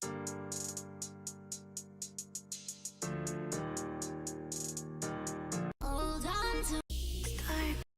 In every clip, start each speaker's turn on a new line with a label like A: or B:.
A: Hold on to start.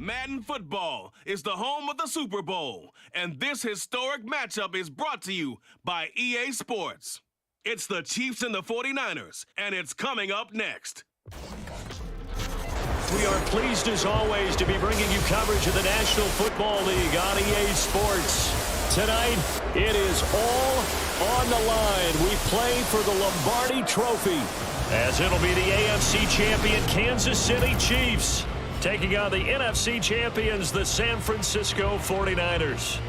B: Madden Football is the home of the Super Bowl, and this historic matchup is brought to you by EA Sports. It's the Chiefs and the 49ers, and it's coming up next.
C: We are pleased, as always, to be bringing you coverage of the National Football League on EA Sports. Tonight, it is all on the line. We play for the Lombardi Trophy, as it'll be the AFC champion Kansas City Chiefs taking on the NFC champions, the San Francisco 49ers.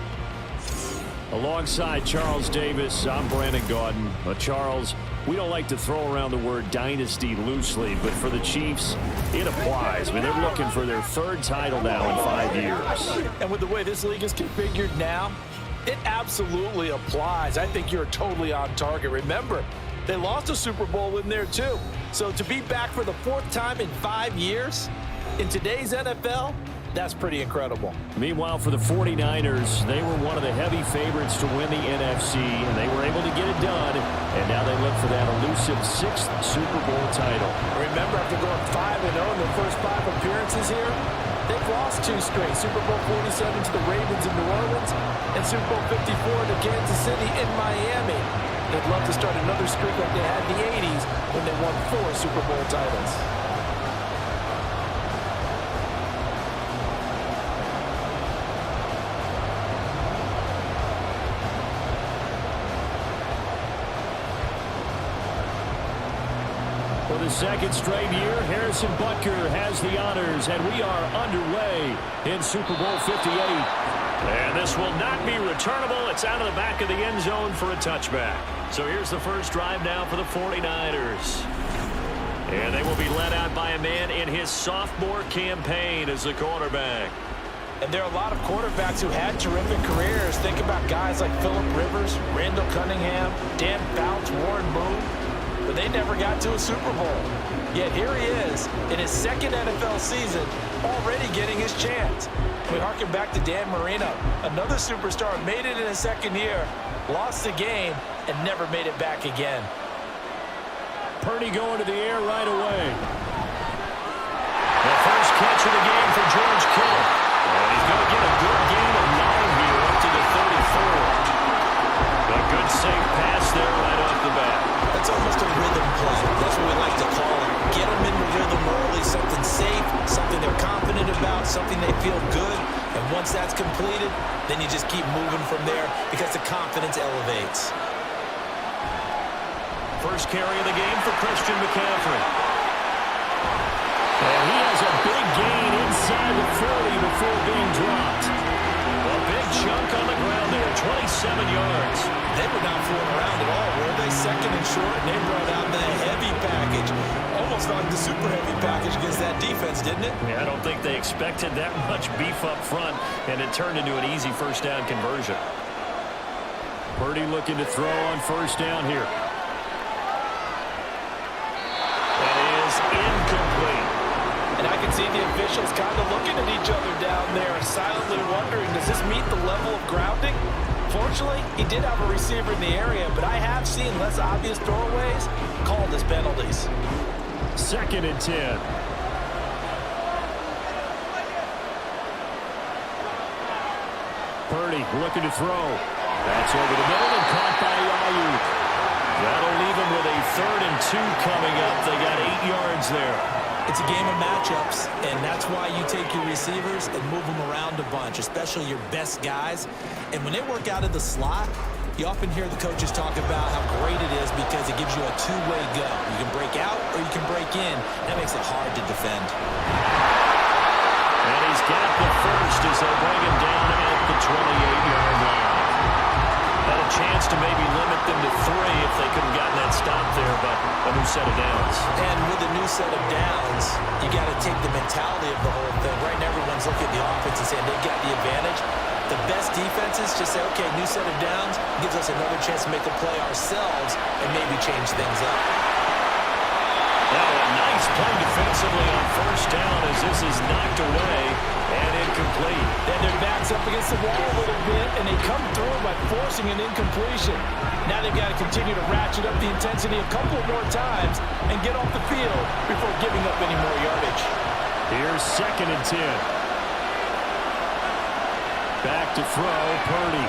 C: Alongside Charles Davis, I'm Brandon Gaudin. Charles, we don't like to throw around the word dynasty loosely, but for the Chiefs, it applies. I mean, they're looking for their third title now in 5 years.
D: And with the way this league is configured now, it absolutely applies. I think you're totally on target. Remember, they lost a Super Bowl in there too. So to be back for the fourth time in 5 years in today's NFL, that's pretty incredible.
C: Meanwhile, for the 49ers, they were one of the heavy favorites to win the NFC, and they were able to get it done, and now they look for that elusive 6th Super Bowl title.
D: Remember, after going 5-0 in their first 5 appearances here, they've lost 2 straight. Super Bowl 47 to the Ravens in New Orleans, and Super Bowl 54 to Kansas City in Miami. They'd love to start another streak like they had in the 80s when they won 4 Super Bowl titles.
C: For the second straight year, Harrison Butker has the honors, and we are underway in Super Bowl 58. And this will not be returnable. It's out of the back of the end zone for a touchback. So here's the first drive now for the 49ers. And they will be led out by a man in his sophomore campaign as the quarterback.
D: And there are a lot of quarterbacks who had terrific careers. Think about guys like Phillip Rivers, Randall Cunningham, Dan Fouts, Warren Moon. But they never got to a Super Bowl. Yet here he is in his second NFL season, already getting his chance. We harken back to Dan Marino, another superstar, made it in his second year, lost the game, and never made it back again.
C: Purdy going to the air right away. The first catch of the game for George Kittle. And he's going to get a good gain of 9 here up to the 34. A good safe pass there right off the bat.
D: That's almost a rhythm play. That's what we like to call it. Get them into rhythm early, something safe, something they're confident about, something they feel good. And once that's completed, then you just keep moving from there because the confidence elevates.
C: First carry of the game for Christian McCaffrey. And he has a big gain inside the 40 before being dropped. A big chunk on the ground there, 27 yards.
D: They were not fooling around at all, were they? Second and short, and they brought out the heavy package. Almost like the super heavy package against that defense, didn't it?
C: Yeah, I don't think they expected that much beef up front, and it turned into an easy first down conversion. Purdy looking to throw on first down here. That is incomplete.
D: And I can see the officials kind of looking at each other down there and silently wondering, does this meet the level of grounding? Fortunately, he did have a receiver in the area, but I have seen less obvious throwaways called as penalties.
C: 2nd and 10. Purdy looking to throw. That's over the middle and caught by Ayuk. That'll leave him with a 3rd and 2 coming up. They got 8 yards there.
D: It's a game of matchups, and that's why you take your receivers and move them around a bunch, especially your best guys. And when they work out of the slot, you often hear the coaches talk about how great it is because it gives you a two-way go. You can break out or you can break in. That makes it hard to defend.
C: And he's got the first as they bring him down at the 28-yard line. Had a chance to maybe limit them to 3 if they could have gotten that stop there, but a new set of downs.
D: And with a new set of downs, you got to take the mentality of the whole thing. Right now, everyone's looking at the offense and saying they've got the advantage. The best defenses just say, okay, new set of downs gives us another chance to make a play ourselves and maybe change things up.
C: Now a nice play defensively on first down as this is knocked away and incomplete.
D: Then their back's up against the wall a little bit, and they come through by forcing an incompletion. Now they've got to continue to ratchet up the intensity a couple more times and get off the field before giving up any more yardage.
C: Here's 2nd and 10. Back to throw, Purdy.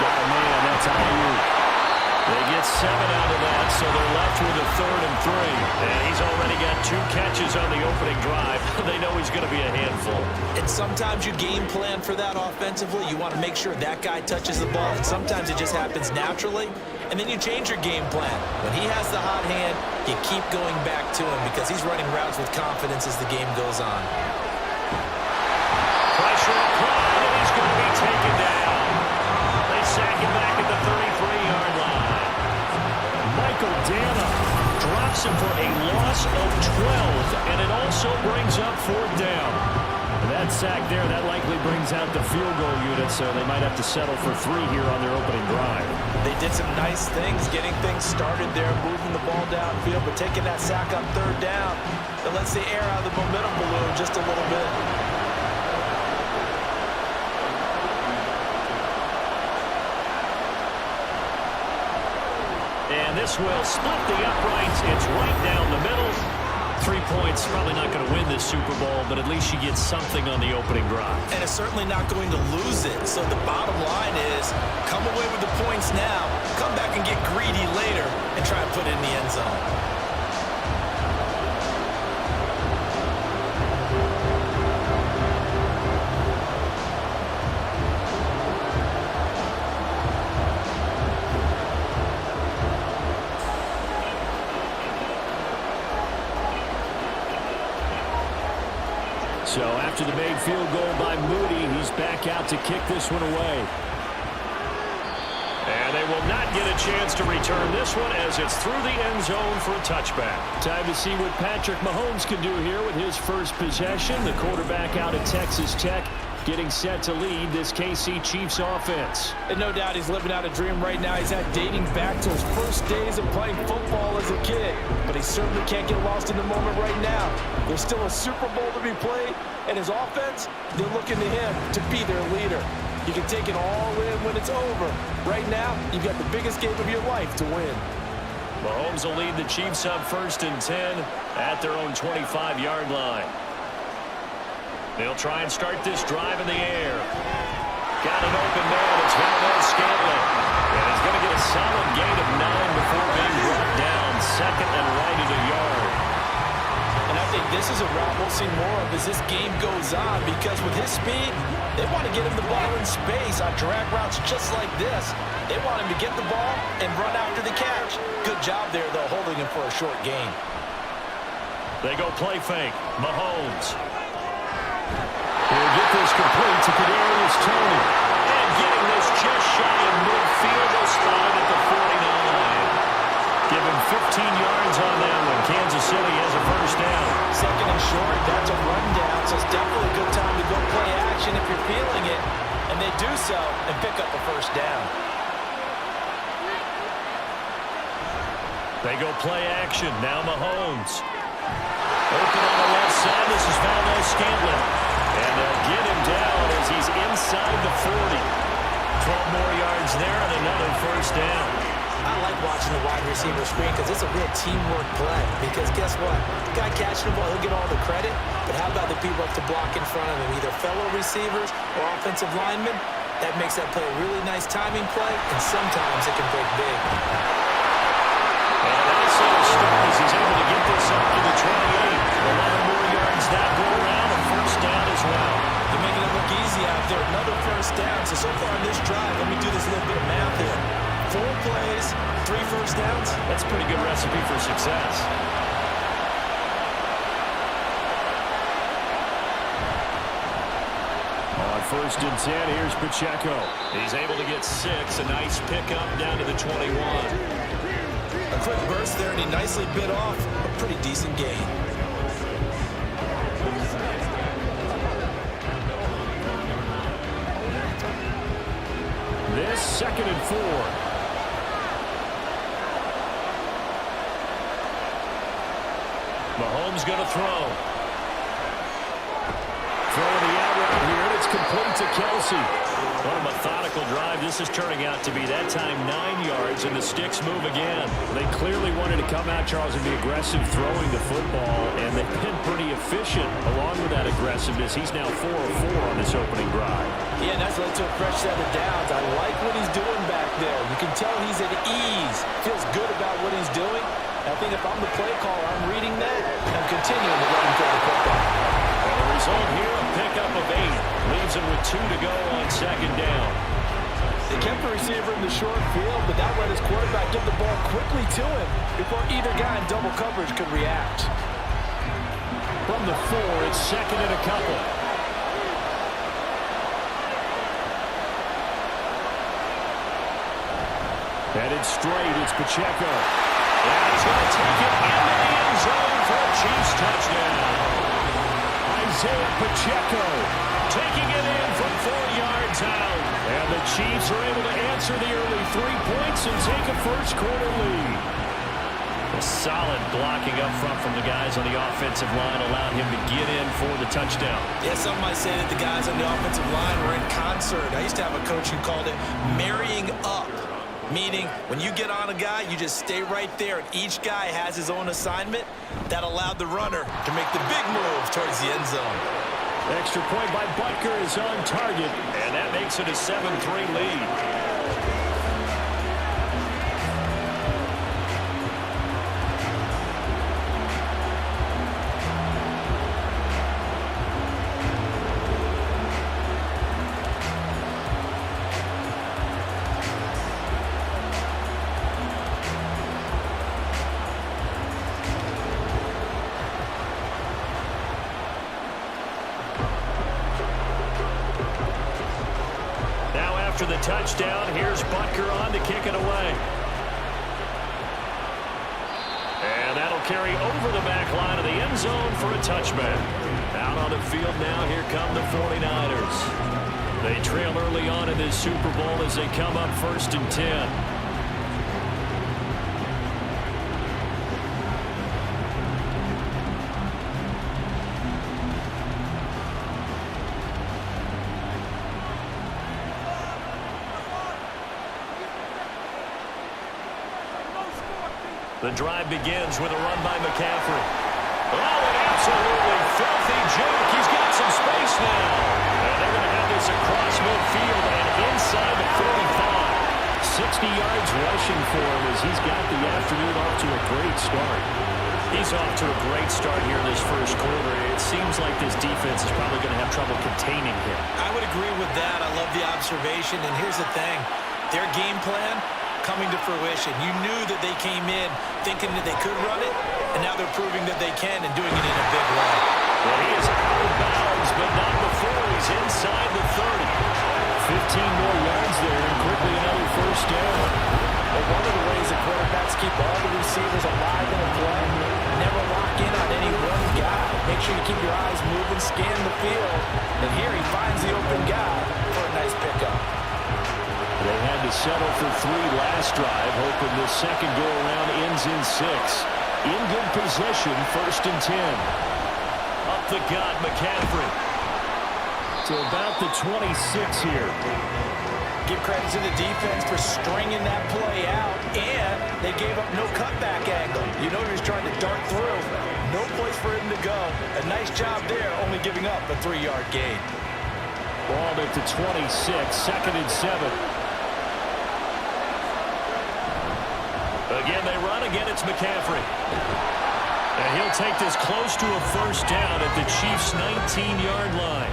C: Got a man, that's Ayuk. They get 7 out of that, so they're left with a 3rd and 3. And he's already got 2 catches on the opening drive. They know he's going to be a handful.
D: And sometimes you game plan for that offensively. You want to make sure that guy touches the ball. And sometimes it just happens naturally. And then you change your game plan. When he has the hot hand, you keep going back to him because he's running routes with confidence as the game goes on.
C: Pressure applied, and he's going to be taken down. They sack him back at the 33-yard line. Michael Dana drops him for a loss of 12, and it also brings up 4th down. That sack there, that likely brings out the field goal unit, so they might have to settle for 3 here on their opening drive.
D: They did some nice things, getting things started there, moving the ball downfield, but taking that sack on 3rd down, that lets the air out of the momentum balloon just a little bit.
C: And this will split the uprights. It's right down the middle. 3 points, probably not going to win this Super Bowl, but at least you get something on the opening drive.
D: And it's certainly not going to lose it. So the bottom line is, come away with the points now, come back and get greedy later, and try and put it in the end zone.
C: So after the made field goal by Moody, he's back out to kick this one away. And they will not get a chance to return this one as it's through the end zone for a touchback. Time to see what Patrick Mahomes can do here with his first possession. The quarterback out at Texas Tech getting set to lead this KC Chiefs offense.
D: And no doubt he's living out a dream right now. He's had dating back to his first days of playing football as a kid. But he certainly can't get lost in the moment right now. There's still a Super Bowl to be played, and his offense, they're looking to him to be their leader. You can take it all in when it's over. Right now, you've got the biggest game of your life to win.
C: Mahomes will lead the Chiefs up 1st and 10 at their own 25-yard line. They'll try and start this drive in the air. Got an open man. It's Valdez-Scantling. And he's going to get a solid gain of 9 before being brought down. 2nd and right at a yard.
D: And I think this is a route we'll see more of as this game goes on, because with his speed, they want to get him the ball in space on drag routes just like this. They want him to get the ball and run after the catch. Good job there, though, holding him for a short gain.
C: They go play fake. Mahomes. He'll get this complete to Kadarius Toney. And getting this just shy of midfield. They'll spot it at the 49. Give him 15 yards on that one. Kansas City has a first down.
D: 2nd and short, that's a rundown, so it's definitely a good time to go play action if you're feeling it. And they do so and pick up a first down.
C: They go play action. Now Mahomes. Open on the left side. This is Valdez-Scantling. And they'll get him down as he's inside the 40. 12 more yards there and another first down.
D: I like watching the wide receiver screen because it's a real teamwork play. Because guess what? The guy catching the ball, he'll get all the credit. But how about the people up to block in front of him? Either fellow receivers or offensive linemen. That makes that play a really nice timing play. And sometimes it can break big.
C: And that's how it starts. He's able to get this up to the 28. 11 more yards that go around. A first down as well.
D: They're making it look easy out there. Another first down. So far in this drive, let me do this little bit of math here. 4 plays, 3 first downs.
C: That's a pretty good recipe for success. On 1st and 10, here's Pacheco. He's able to get 6. A nice pickup down to the 21.
D: A quick burst there, and he nicely bit off a pretty decent gain.
C: This 2nd and 4. Mahomes going to throw. Throwing the out route here, and it's complete to Kelsey. What a methodical drive. This is turning out to be, that time, 9 yards, and the sticks move again. They clearly wanted to come out, Charles, and be aggressive throwing the football, and they've been pretty efficient along with that aggressiveness. He's now 4 of 4 on this opening drive.
D: Yeah, and that's led to a fresh set of downs. I like what he's doing back there. You can tell he's at ease. Feels good about what he's doing. I think if I'm the play caller, I'm reading that and continuing to run for the football.
C: And the result here, a pickup of 8. Leaves him with 2 to go on second down.
D: They kept the receiver in the short field, but that let his quarterback get the ball quickly to him before either guy in double coverage could react.
C: From the 4, it's second and a couple. Headed straight, it's Pacheco. And he's going to take it into the end zone for a Chiefs touchdown. Isaiah Pacheco taking it in from 4 yards out. And the Chiefs are able to answer the early 3 points and take a first-quarter lead. A solid blocking up front from the guys on the offensive line allowed him to get in for the touchdown.
D: Yeah, some might say that the guys on the offensive line were in concert. I used to have a coach who called it marrying up. Meaning, when you get on a guy, you just stay right there, and each guy has his own assignment. That allowed the runner to make the big move towards the end zone.
C: Extra point by Butker is on target, and that makes it a 7-3 lead. After the touchdown, here's Butker on to kick it away. And that'll carry over the back line of the end zone for a touchback. Out on the field now, here come the 49ers. They trail early on in this Super Bowl as they come up 1st and 10. The drive begins with a run by McCaffrey. Oh, an absolutely filthy juke. He's got some space now. And they're going to have this across midfield and inside the 45. 60 yards rushing for him as he's got the afternoon off to a great start. He's off to a great start here in this first quarter. It seems like this defense is probably going to have trouble containing him.
D: I would agree with that. I love the observation. And here's the thing. Their game plan coming to fruition. You knew that they came in thinking that they could run it, and now they're proving that they can and doing it in a big way.
C: Well, he is out of bounds, but not before he's inside the 30. 15 more yards there, and quickly another first down.
D: Well, one of the ways that quarterbacks keep all the receivers alive in a play, never lock in on any one guy. Make sure you keep your eyes moving, scan the field, and here he finds the open guy for a nice pickup.
C: They had to settle for 3 last drive, hoping the second go-around ends in 6. In good position, 1st and 10. Up the gut, McCaffrey. To about the 26 here.
D: Give credit to the defense for stringing that play out, and they gave up no cutback angle. You know he was trying to dart through. No place for him to go. A nice job there, only giving up a 3-yard gain.
C: Ball at the 26, 2nd and 7. Again, they run. Again, it's McCaffrey. And he'll take this close to a first down at the Chiefs' 19-yard line.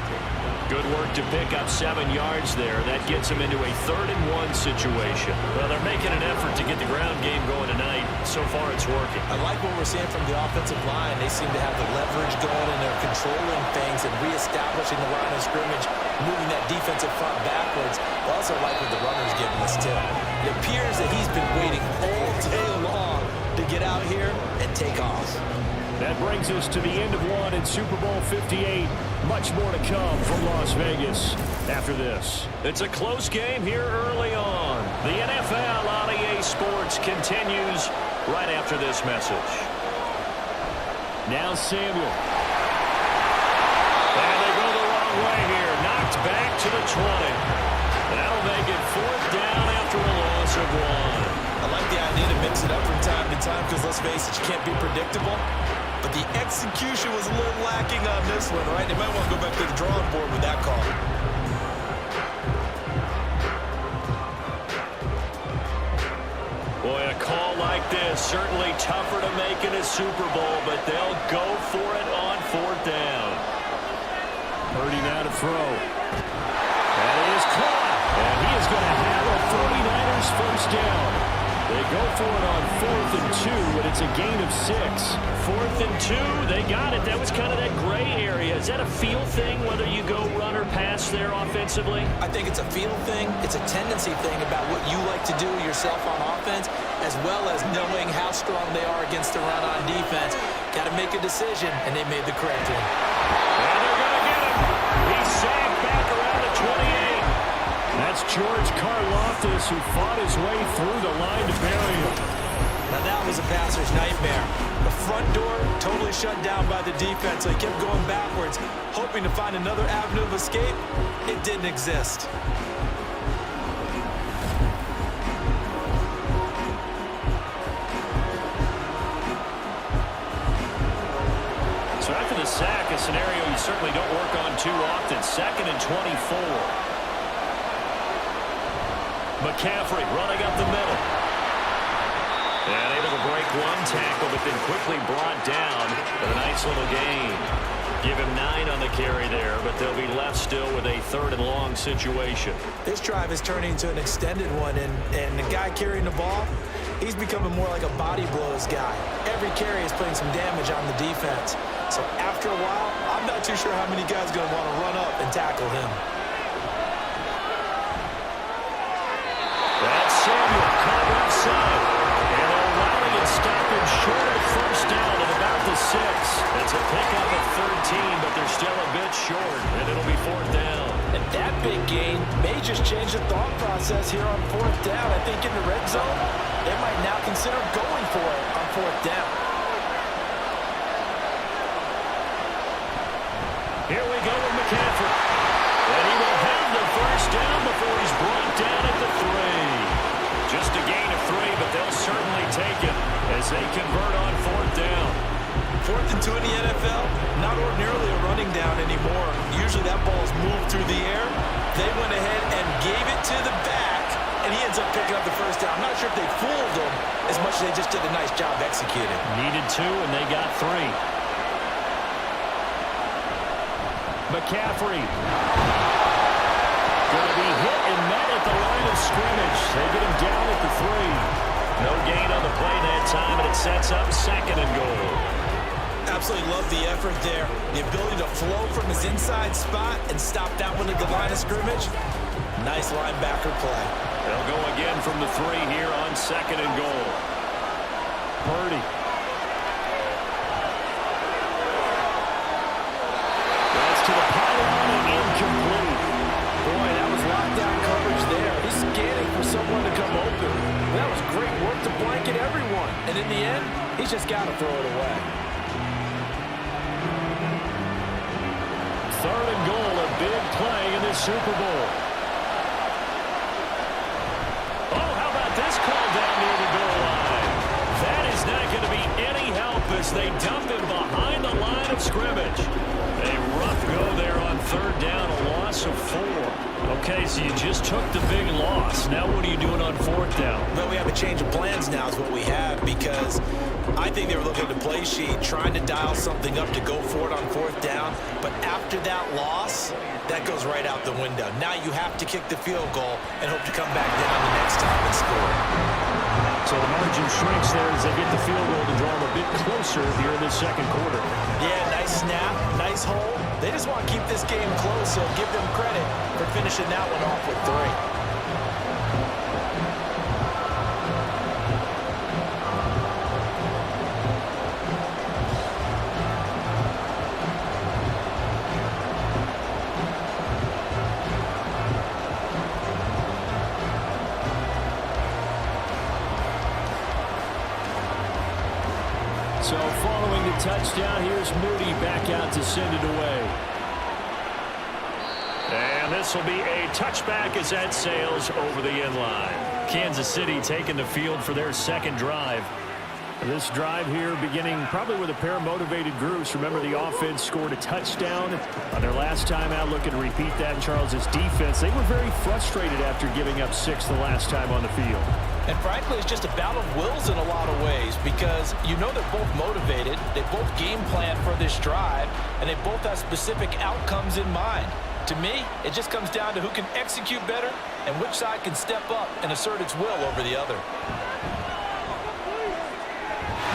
C: Good work to pick up 7 yards there. That gets them into a 3rd and 1 situation. Well, they're making an effort to get the ground game going tonight. So far, it's working.
D: I like what we're seeing from the offensive line. They seem to have the leverage going, and they're controlling things and reestablishing the line of scrimmage, moving that defensive front backwards. I also like what the runner's giving us, too. It appears that he's been waiting all day long to get out here and take off.
C: That brings us to the end of one in Super Bowl 58. Much more to come from Las Vegas after this. It's a close game here early on. The NFL on EA Sports continues right after this message. Now Samuel. And they go the wrong way here. Knocked back to the 20. That'll make it 4th down after a loss of 1.
D: I like the idea to mix it up from time to time because, let's face it, you can't be predictable. But the execution was a little lacking on this one, right? They might want to go back to the drawing board with that call.
C: Boy, a call like this, certainly tougher to make in a Super Bowl, but they'll go for it on 4th down. Purdy now to throw. That is caught. And he is going to have a 49ers first down. They go for it on 4th and 2, but it's a gain of 6. 4th and 2, they got it. That was kind of that gray area. Is that a feel thing, whether you go run or pass there offensively?
D: I think it's a feel thing. It's a tendency thing about what you like to do yourself on offense, as well as knowing how strong they are against the run on defense. Got to make a decision, and they made the correct one.
C: And they're going to get him. He's sacked back around the 28. That's George Karlaftis, who fought his way through the line to bury him.
D: Now that was a passer's nightmare. The front door totally shut down by the defense, so he kept going backwards, hoping to find another avenue of escape. It didn't exist.
C: So after the sack, a scenario you certainly don't work on too often. 2nd and 24. McCaffrey running up the middle. And able to break one tackle, but then quickly brought down for a nice little gain. Give him 9 on the carry there, but they'll be left still with a 3rd and long situation.
D: This drive is turning into an extended one, and the guy carrying the ball, he's becoming more like a body blows guy. Every carry is putting some damage on the defense. So after a while, I'm not too sure how many guys are going to want to run up and tackle him.
C: That's Samuel caught offside. And they're rallying and stopping short of first down at about the 6. It's a pickup of 13, but they're still a bit short, and it'll be 4th down.
D: And that big gain may just change the thought process here on 4th down. I think in the red zone, they might now consider going for it on 4th down.
C: Here we go with McCaffrey. And he will have the first down before he's brought down at the 3. Just a gain of 3, but they'll certainly take it as they convert on 4th down.
D: 4th and 2 in the NFL, not ordinarily a running down anymore. Usually that ball is moved through the air. They went ahead and gave it to the back, and he ends up picking up the first down. I'm not sure if they fooled him as much as they just did a nice job executing.
C: Needed 2, and they got 3. McCaffrey. Going to be hit and met at the line of scrimmage. They get him down at the 3. No gain on the play that time, and it sets up 2nd and goal.
D: Absolutely love the effort there. The ability to flow from his inside spot and stop that one at the line of scrimmage. Nice linebacker play.
C: They'll go again from the 3 here on 2nd and goal. Purdy. That's to the pylon and incomplete.
D: Boy, that was lockdown coverage there. He's scanning for someone to come open. That was great work to blanket everyone. And in the end, he's just got to throw it away.
C: 3rd and goal, a big play in this Super Bowl. Oh, how about this call down near the goal line? That is not going to be any help as they dump him behind the line of scrimmage. A rough go there on 3rd down, a loss of 4. Okay, so you just took the big loss. Now what are you doing on 4th down?
D: Well, we have a change of plans now is what we have, because I think they were looking at the play sheet, trying to dial something up to go for it on 4th down. But after that loss, that goes right out the window. Now you have to kick the field goal and hope to come back down the next time and score.
C: So the margin shrinks there as they get the field goal to draw them a bit closer here in this 2nd quarter.
D: Yeah, nice snap, nice hold. They just want to keep this game close, so give them credit for finishing that one off with 3.
C: So following the touchdown, here's Moody back out to send it away. And this will be a touchback as that sails over the end line. Kansas City taking the field for their second drive. This drive here beginning probably with a pair of motivated groups. Remember, the offense scored a touchdown on their last time out. Looking to repeat that. Charles's defense, they were very frustrated after giving up 6 the last time on the field.
D: And frankly, it's just a battle of wills in a lot of ways because you know they're both motivated. They both game plan for this drive, and they both have specific outcomes in mind. To me, it just comes down to who can execute better and which side can step up and assert its will over the other.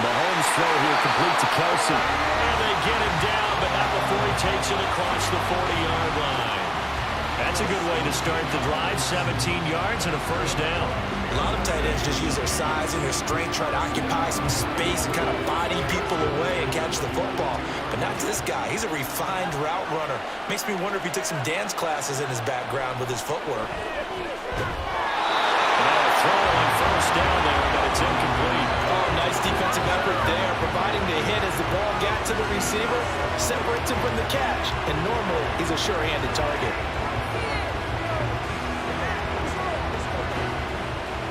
C: Mahomes' throw here complete to Kelsey. And they get him down, but not before he takes it across the 40-yard line. That's a good way to start the drive. 17 yards and a first down.
E: A lot of tight ends just use their size and their strength, try to occupy some space and kind of body people away and catch the football. But not this guy. He's a refined route runner. Makes me wonder if he took some dance classes in his background with his footwork.
C: Throw on first down there, but it's incomplete.
D: Oh, nice defensive effort there, providing the hit as the ball got to the receiver, separates him from the catch, and normally he's a sure-handed target.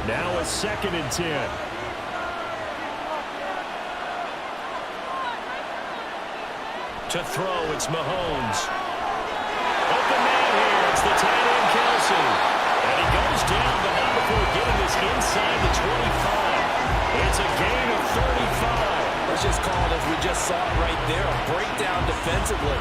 C: Now a 2nd and 10. To throw, it's Mahomes. Open man here, it's the tight end Kelsey. And he goes down, but not before getting this inside the 25. It's a gain of 35.
D: Let's just call it as we just saw it right there, a breakdown defensively.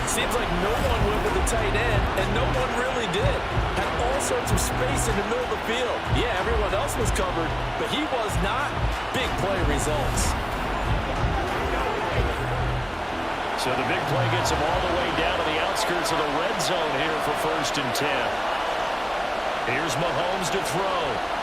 D: Seems like no one went with the tight end, and no one really did. Had all sorts of space in the middle of the field. Yeah, everyone else was covered, but he was not. Big play results.
C: So the big play gets him all the way down to the outskirts of the red zone here for 1st and 10. Here's Mahomes to throw.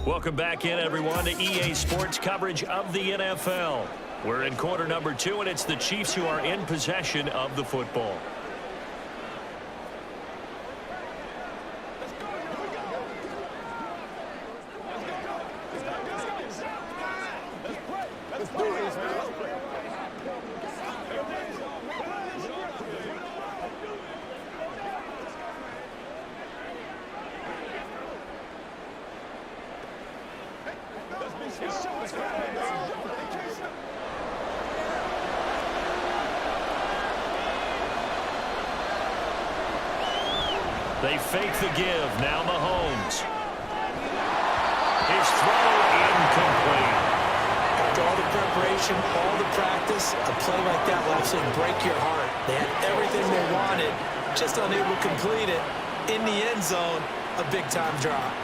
C: Welcome back in, everyone, to EA Sports coverage of the NFL. We're in quarter number 2, and it's the Chiefs who are in possession of the football. They fake the give. Now Mahomes. His throw incomplete.
E: After all the preparation, all the practice, a play like that will absolutely break your heart. They had everything they wanted, just unable to complete it. In the end zone, a big-time drop.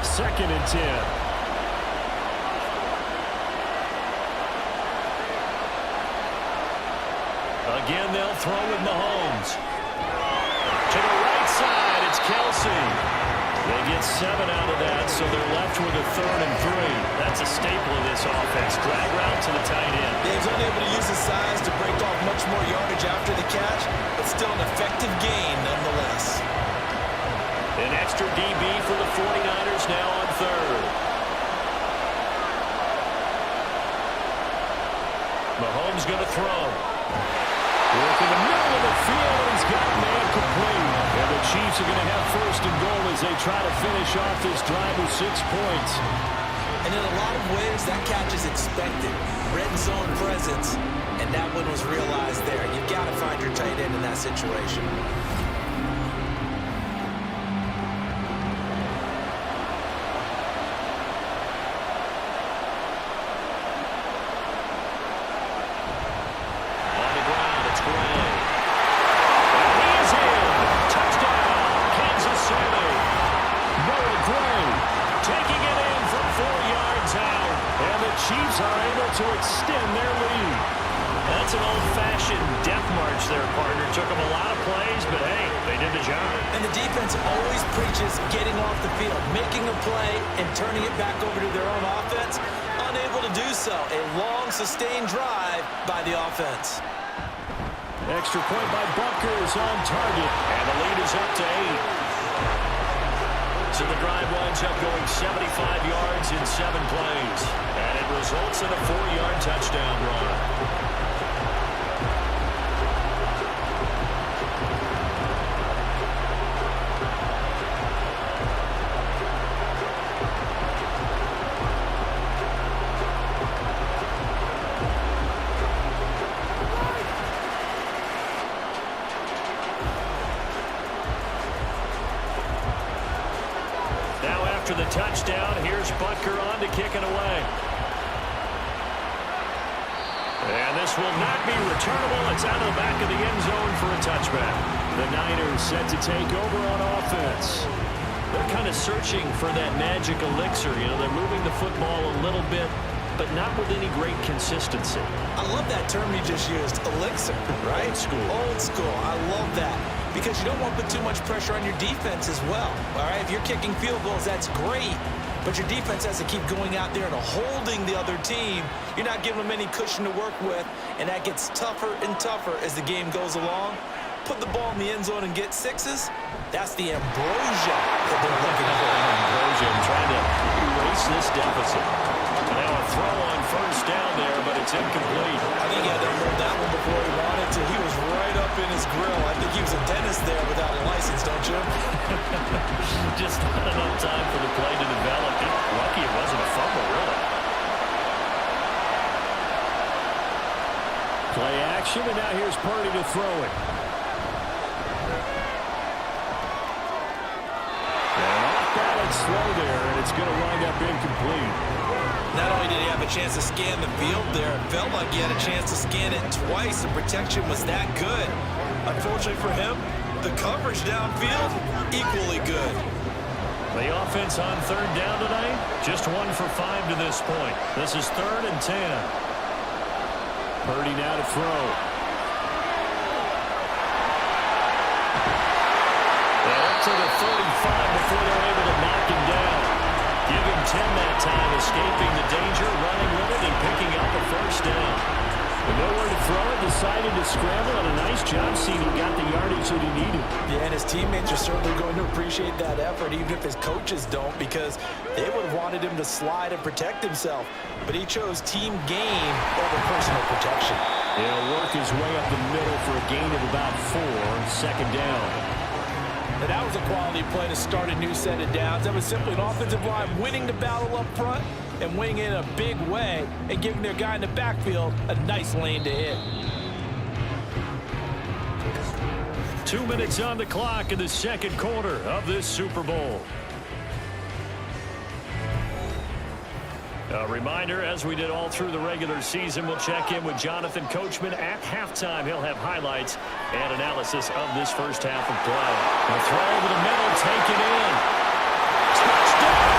C: 2nd and 10. Again, they'll throw with Mahomes. To the right side, it's Kelsey. They get 7 out of that, so they're left with a 3rd and 3. That's a staple of this offense. Drag route to the tight end.
E: He was unable to use his size to break off much more yardage after the catch, but still an effective gain nonetheless.
C: An extra DB for the 49ers now on 3rd. Mahomes going to throw. Work in the middle of the field, and he's got a man complete. And the Chiefs are going to have 1st and goal as they try to finish off this drive with 6 points.
E: And in a lot of ways, that catch is expected. Red zone presence, and that one was realized there. You've got to find your tight end in that situation.
C: Chiefs are able to extend their lead. That's an old-fashioned death march there, partner. Took them a lot of plays, but hey, they did the job.
E: And the defense always preaches getting off the field, making a play, and turning it back over to their own offense. Unable to do so. A long, sustained drive by the offense.
C: Extra point by Butker is on target, and the lead is up to 8. So the drive winds up going 75 yards in 7 plays. And it results in a 4-yard touchdown run. After the touchdown, here's Butker on to kick it away. And this will not be returnable. It's out of the back of the end zone for a touchback. The Niners set to take over on offense. They're kind of searching for that magic elixir. You know, they're moving the football a little bit, but not with any great consistency.
E: I love that term you just used, elixir, right?
C: Old school.
E: Old school. I love that. Because you don't want to put too much pressure on your defense as well. All right, if you're kicking field goals, that's great. But your defense has to keep going out there and holding the other team. You're not giving them any cushion to work with, and that gets tougher and tougher as the game goes along. Put the ball in the end zone and get 6s. That's the ambrosia that they're looking for.
C: Ambrosia trying to erase this deficit. Now a throw on 1st down there, but it's incomplete.
E: I think he had to hold that one before he wanted to. He was right up in his grill. I think he was a dentist there without a license, don't you?
C: Just not enough time for the play to develop. Lucky it wasn't a fumble, really. Play action, and now here's Purdy to throw it. And off-balance throw there, and it's going to wind up incomplete.
E: Not only did he have a chance to scan the field there, it felt like he had a chance to scan it twice. The protection was that good. Unfortunately for him, the coverage downfield, equally good.
C: The offense on 3rd down tonight, just 1 for 5 to this point. This is 3rd and 10. Purdy now to throw. And up to the 35 before they're able to knock 10 that time, escaping the danger, running with it, and picking up a first down. With nowhere to throw it, decided to scramble, and a nice job seeing he got the yardage that he needed.
D: Yeah, and his teammates are certainly going to appreciate that effort, even if his coaches don't, because they would have wanted him to slide and protect himself. But he chose team gain over personal protection.
C: He'll work his way up the middle for a gain of about 4, second down.
D: And that was a quality play to start a new set of downs. That was simply an offensive line winning the battle up front and winning it in a big way and giving their guy in the backfield a nice lane to hit.
C: 2 minutes on the clock in the second quarter of this Super Bowl. A reminder, as we did all through the regular season, we'll check in with Jonathan Coachman at halftime. He'll have highlights and analysis of this first half of play. A throw over the middle, taken in. Touchdown,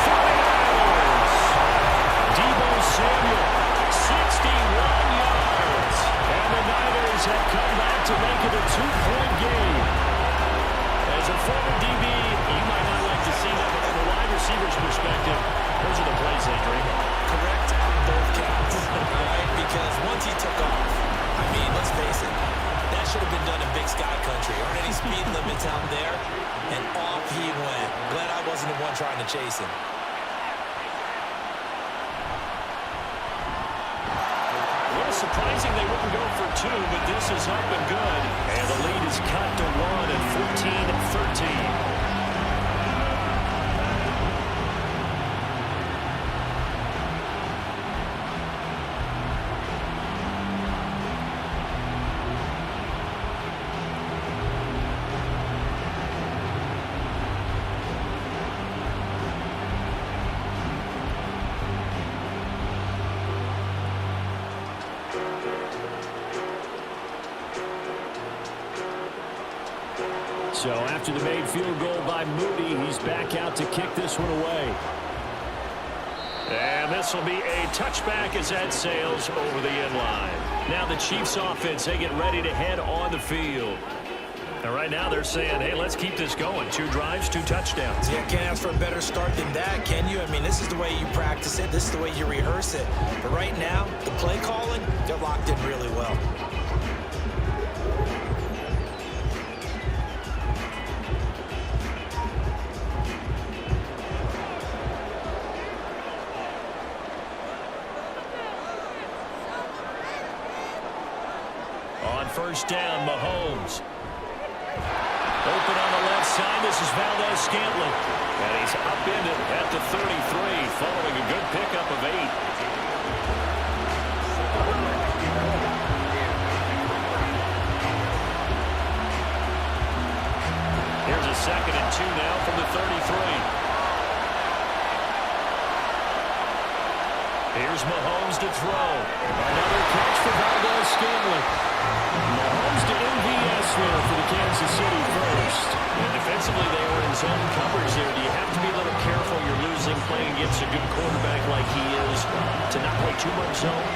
C: 49ers! Deebo Samuel, 61 yards. And the Niners have come back to make it a 2-point game. As a former DB, you might not like to see that, but from a wide receiver's perspective, those are the plays they dream of.
E: Correct on both counts, right? Because once he took off, I mean, let's face it, that should have been done in Big Sky Country. Aren't any speed limits out there? And off he went. Glad I wasn't the one trying to chase him.
C: Well, surprising they wouldn't go for 2, but this is up and good. And the lead is cut to 1 at 14-13. So after the made field goal by Moody, he's back out to kick this one away. And this will be a touchback as that sails over the end line. Now the Chiefs offense, they get ready to head on the field. And right now they're saying, hey, let's keep this going. 2 drives, 2 touchdowns.
E: Yeah, can't ask for a better start than that, can you? I mean, this is the way you practice it. This is the way you rehearse it. But right now, the play calling, they're locked in really well.
C: First down, Mahomes. Open on the left side. This is Valdez-Scantling. And he's upended at the 33, following a good pickup of 8. Here's a 2nd and 2 now from the 33. Here's Mahomes to throw. Another catch for Valdez-Scantling. Mahomes to MVS there for the Kansas City first. And defensively, they were in zone covers there. Do you have to be a little careful? You're losing, playing against a good quarterback like he is, to not play too much zone?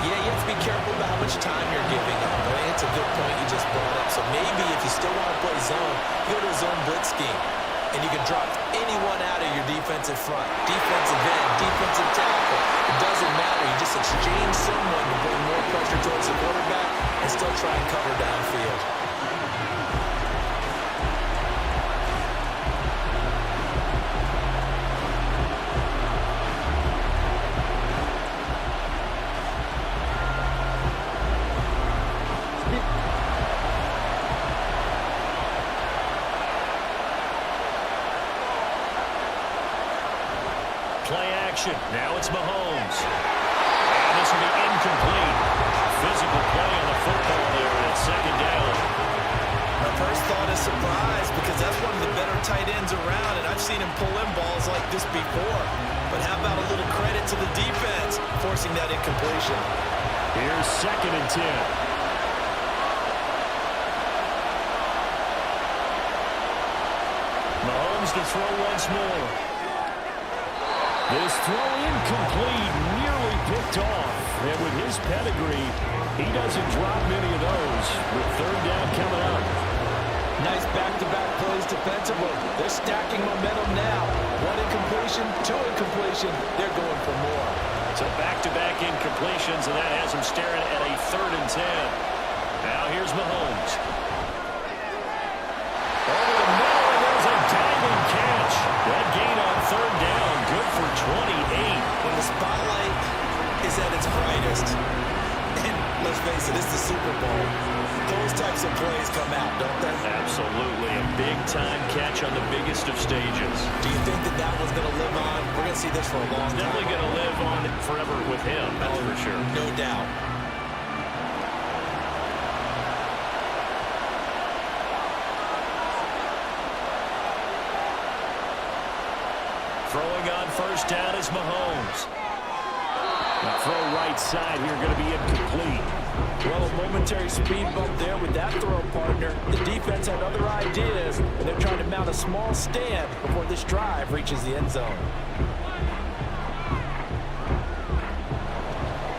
E: Yeah, you have to be careful about how much time you're giving up. I mean, it's a good point you just brought up. So maybe if you still want to play zone, go to a zone blitz scheme. And you can drop anyone out of your defensive front, defensive end, defensive tackle. It doesn't matter. You just exchange someone to bring more pressure towards the quarterback and still try and cover downfield.
C: Play action. Now it's Mahomes. And this will be incomplete. Physical play on the football there at second down.
E: My first thought is surprise because that's one of the better tight ends around, and I've seen him pull in balls like this before. But how about a little credit to the defense forcing that incompletion?
C: Here's 2nd and 10. Mahomes to throw once more. This throw incomplete, nearly picked off. And with his pedigree, he doesn't drop many of those with 3rd down coming up.
D: Nice back-to-back plays defensively. They're stacking momentum now. One incompletion, two incompletion. They're going for more.
C: So back-to-back incompletions, and that has them staring at a 3rd and 10. Now here's Mahomes. Over the middle, and there's a diving catch. That gain on 3rd down, good for 28.
E: When the spotlight is at its brightest, and let's face it, it's the Super Bowl, those types of plays come out, don't they?
C: Absolutely. A big-time catch on the biggest of stages.
E: Do you think that one's going to live on? We're going to see this for a long time.
C: Definitely going to live on forever with him, that's for sure.
E: No doubt.
C: Throwing on 1st down is Mahomes. The throw right side here going to be incomplete.
D: Well, a momentary speed bump there with that throw, partner. The defense had other ideas, and they're trying to mount a small stand before this drive reaches the end zone.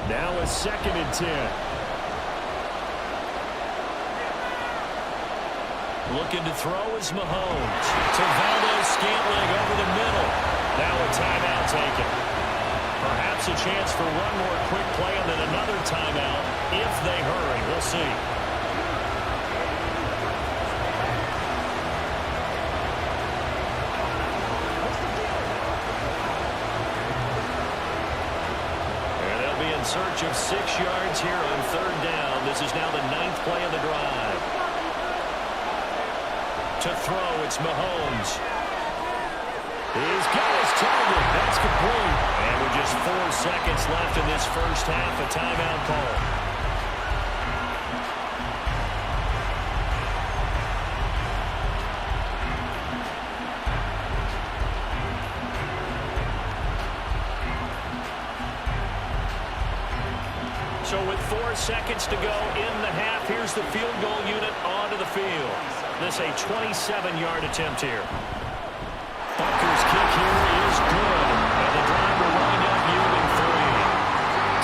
C: Now a 2nd and 10. Looking to throw is Mahomes. To Valdez-Scantling over the middle. Now a timeout taken. Perhaps a chance for one more quick play and then another timeout if they hurry. We'll see. And they'll be in search of 6 yards here on 3rd down. This is now the 9th play of the drive. To throw, it's Mahomes. He's got his target. That's complete. And with just 4 seconds left in this first half, a timeout call. So with 4 seconds to go in the half, here's the field goal unit onto the field. This a 27-yard attempt here. Butker's kick here is good, and the drive will wind up yielding 3.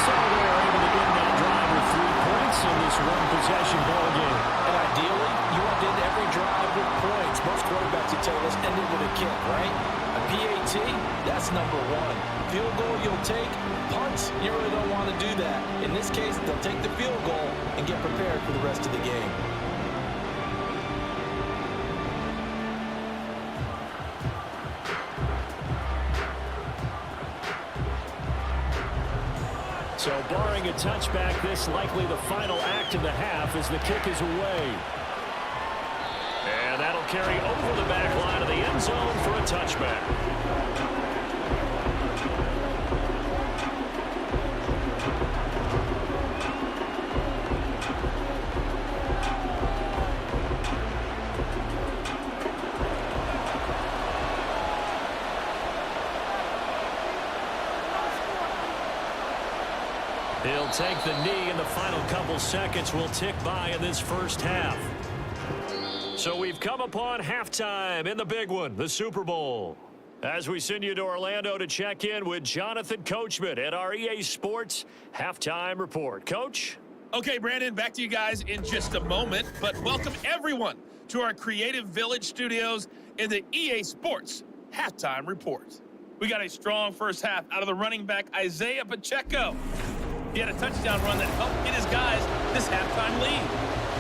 C: So they're able to end that drive with 3 points in this one-possession ball game.
D: And ideally, you want to end every drive with points. Most quarterbacks would tell us ended with a kick, right? A PAT, that's number 1. Field goal you'll take. Punts, you really don't want to do that. In this case, they'll take the field goal and get prepared for the rest of the game.
C: So barring a touchback, this likely the final act of the half as the kick is away. And that'll carry over the back line of the end zone for a touchback. He'll take the knee, and the final couple seconds will tick by in this first half. So we've come upon halftime in the big one, the Super Bowl. As we send you to Orlando to check in with Jonathan Coachman at our EA Sports Halftime Report. Coach?
F: Okay, Brandon, back to you guys in just a moment, but welcome everyone to our Creative Village studios in the EA Sports Halftime Report. We got a strong first half out of the running back Isaiah Pacheco. He had a touchdown run that helped get his guys this halftime lead.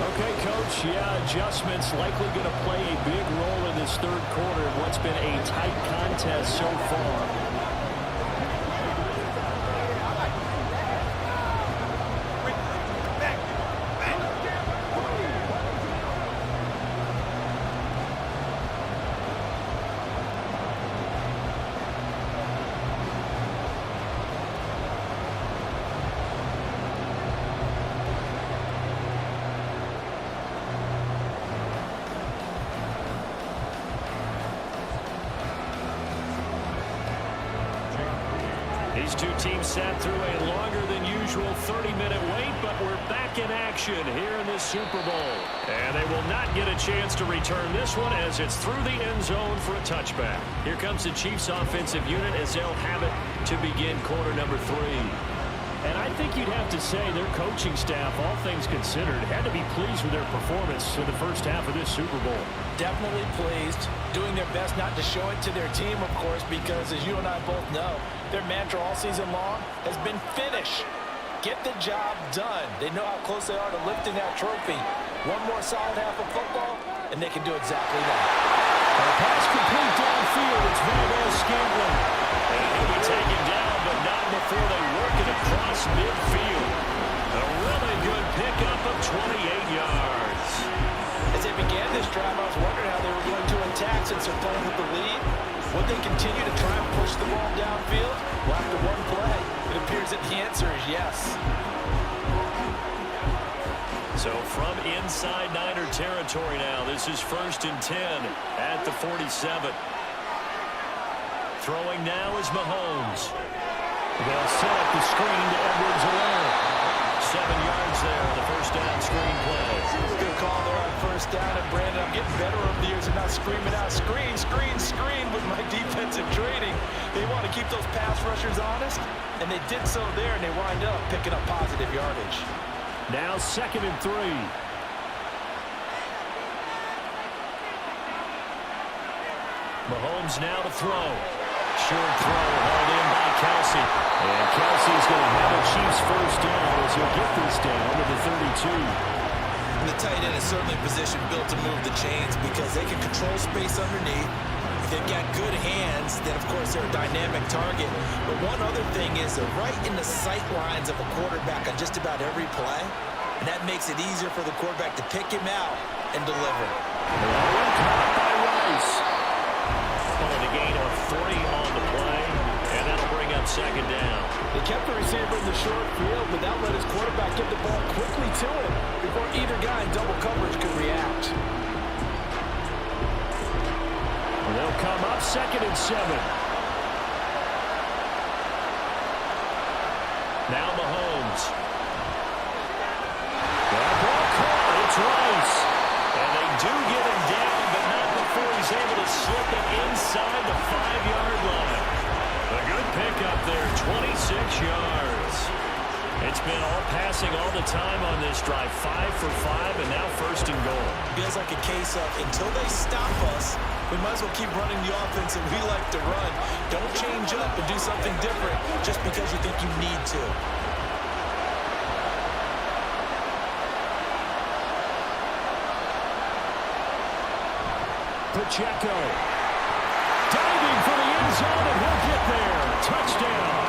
C: Okay, Coach, yeah, adjustments likely going to play a big role in this third quarter in what's been a tight contest so far. These two teams sat through a longer than usual 30-minute wait, but we're back in action here in this Super Bowl. And they will not get a chance to return this one as it's through the end zone for a touchback. Here comes the Chiefs offensive unit as they'll have it to begin quarter number 3. And I think you'd have to say their coaching staff, all things considered, had to be pleased with their performance in the first half of this Super Bowl.
D: Definitely pleased, doing their best not to show it to their team, of course, because as you and I both know, their mantra all season long has been finish. Get the job done. They know how close they are to lifting that trophy. One more solid half of football, and they can do exactly that.
C: A pass complete downfield. It's Valdez-Scantling. And he'll be taken down, but not before they work it across midfield. A really good pickup of 28 yards.
D: As they began this drive, I was wondering how they were going to attack since they're playing with the lead. Would they continue to try and push the ball downfield? Well, after one play, it appears that the answer is yes.
C: So from inside Niner territory now, this is 1st and 10 at the 47. Throwing now is Mahomes. They'll set up the screen to Edwards-Helaire. 7 yards there on the first down screen play.
D: Good call there on first down. And Brandon, I'm getting better over the years and not screaming out, screen, screen, screen with my defensive training. They want to keep those pass rushers honest, and they did so there, and they wind up picking up positive yardage.
C: Now 2nd and 3. Mahomes now to throw. Short throw hauled in by Kelsey. And Kelsey's going to have a Chiefs first down as he'll get this down to the 32.
E: And the tight end is certainly a position built to move the chains because they can control space underneath. If they've got good hands, then of course they're a dynamic target. But one other thing is they're right in the sight lines of a quarterback on just about every play. And that makes it easier for the quarterback to pick him out and deliver.
C: Caught by Rice. Pulling a gain of 3 on the play, and that'll bring up 2nd down.
D: They kept the receiver in the short field, but that let his quarterback get the ball quickly to him before either guy in double coverage could react.
C: They'll come up 2nd and 7. Now Mahomes. That ball caught. It's Rice. And they do get him down, but not before he's able to slip it inside the 5-yard line. A good pickup there, 26 yards. It's been all passing all the time on this drive. 5 for 5, and now 1st and goal.
E: Feels like a case of until they stop us, we might as well keep running the offense that we like to run. Don't change up and do something different just because you think you need to.
C: Pacheco. Diving for the end zone, and he'll get there. Touchdown.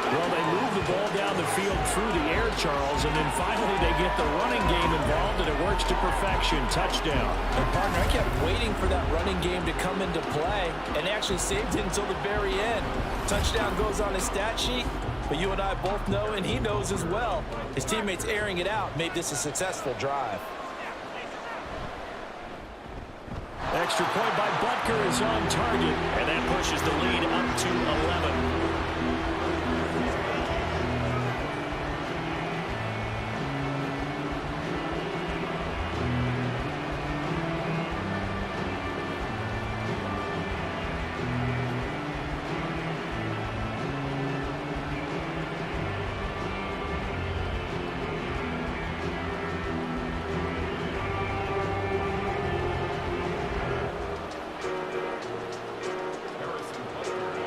C: Well, they move the ball down the field through the air, Charles, and then finally they get the running game involved, and it works to perfection. Touchdown.
D: And partner, I kept waiting for that running game to come into play, and they actually saved it until the very end. Touchdown goes on his stat sheet, but you and I both know, and he knows as well, his teammates airing it out made this a successful drive.
C: Extra point by Butker is on target, and that pushes the lead up to 11.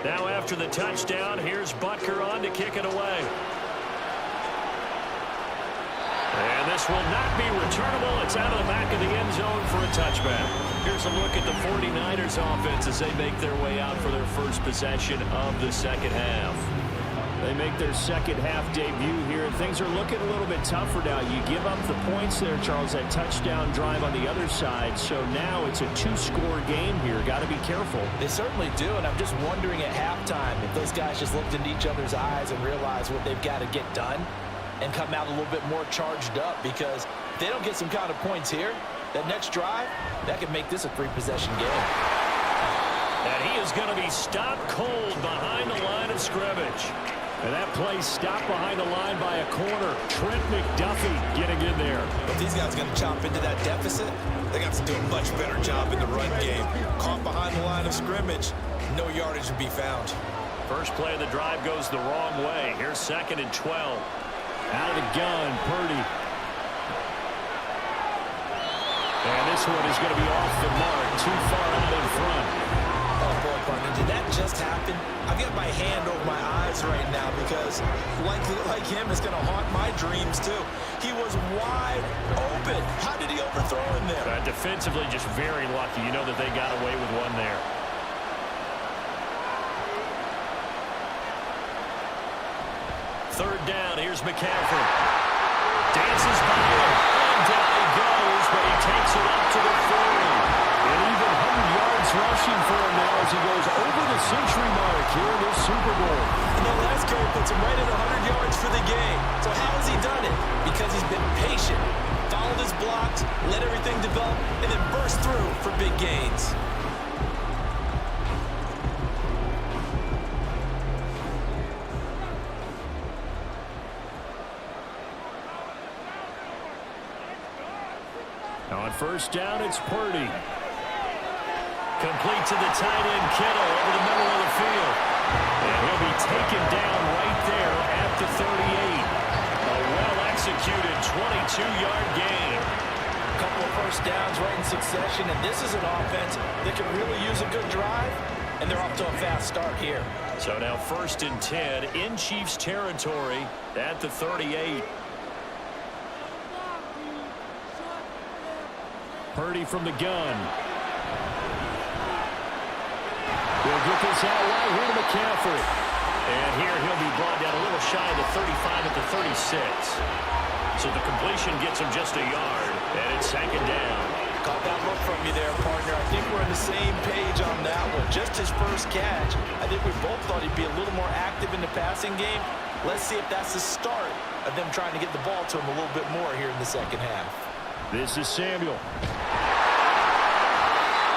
C: Now after the touchdown, here's Butker on to kick it away. And this will not be returnable. It's out of the back of the end zone for a touchback. Here's a look at the 49ers offense as they make their way out for their first possession of the second half. They make their second half debut here, and things are looking a little bit tougher now. You give up the points there, Charles, that touchdown drive on the other side. So now it's a 2-score game here. Got to be careful.
D: They certainly do, and I'm just wondering at halftime if those guys just looked into each other's eyes and realized what they've got to get done and come out a little bit more charged up, because if they don't get some kind of points here, that next drive, that could make this a 3-possession game.
C: And he is going to be stopped cold behind the line of scrimmage. And that play stopped behind the line by a corner. Trent McDuffie getting in there.
E: If these guys are going to chop into that deficit, they're going to have to do a much better job in the run game. Caught behind the line of scrimmage, no yardage would be found.
C: First play of the drive goes the wrong way. Here's 2nd and 12. Out of the gun, Purdy. And this one is going to be off the mark, too far out in front.
E: Oh, boy, partner, did that just happen? I've got my hand over my eyes right now because, like him, it's going to haunt my dreams, too. He was wide open. How did he overthrow him there?
C: Defensively, just very lucky. You know that they got away with one there. Third down, here's McCaffrey. Dances by him, and down he goes, but he takes it up to the 40. And even 100 yards rushing for him now as he goes over the century mark here in this Super Bowl.
E: And that last carry puts him right at 100 yards for the game. So how has he done it? Because he's been patient, followed his blocks, let everything develop, and then burst through for big gains.
C: On first down, it's Purdy. Complete to the tight end, Kittle, over the middle of the field. And he'll be taken down right there at the 38. A well-executed 22-yard gain.
D: A couple of first downs right in succession, and this is an offense that can really use a good drive, and they're off to a fast start here.
C: So now 1st and 10 in Chiefs territory at the 38. Purdy from the gun. We'll get this out right here to McCaffrey. And here he'll be brought down a little shy of the 35 at the 36. So the completion gets him just a yard, and it's 2nd down.
D: Caught that look from you there, partner. I think we're on the same page on that one. Just his first catch. I think we both thought he'd be a little more active in the passing game. Let's see if that's the start of them trying to get the ball to him a little bit more here in the second half.
C: This is Samuel.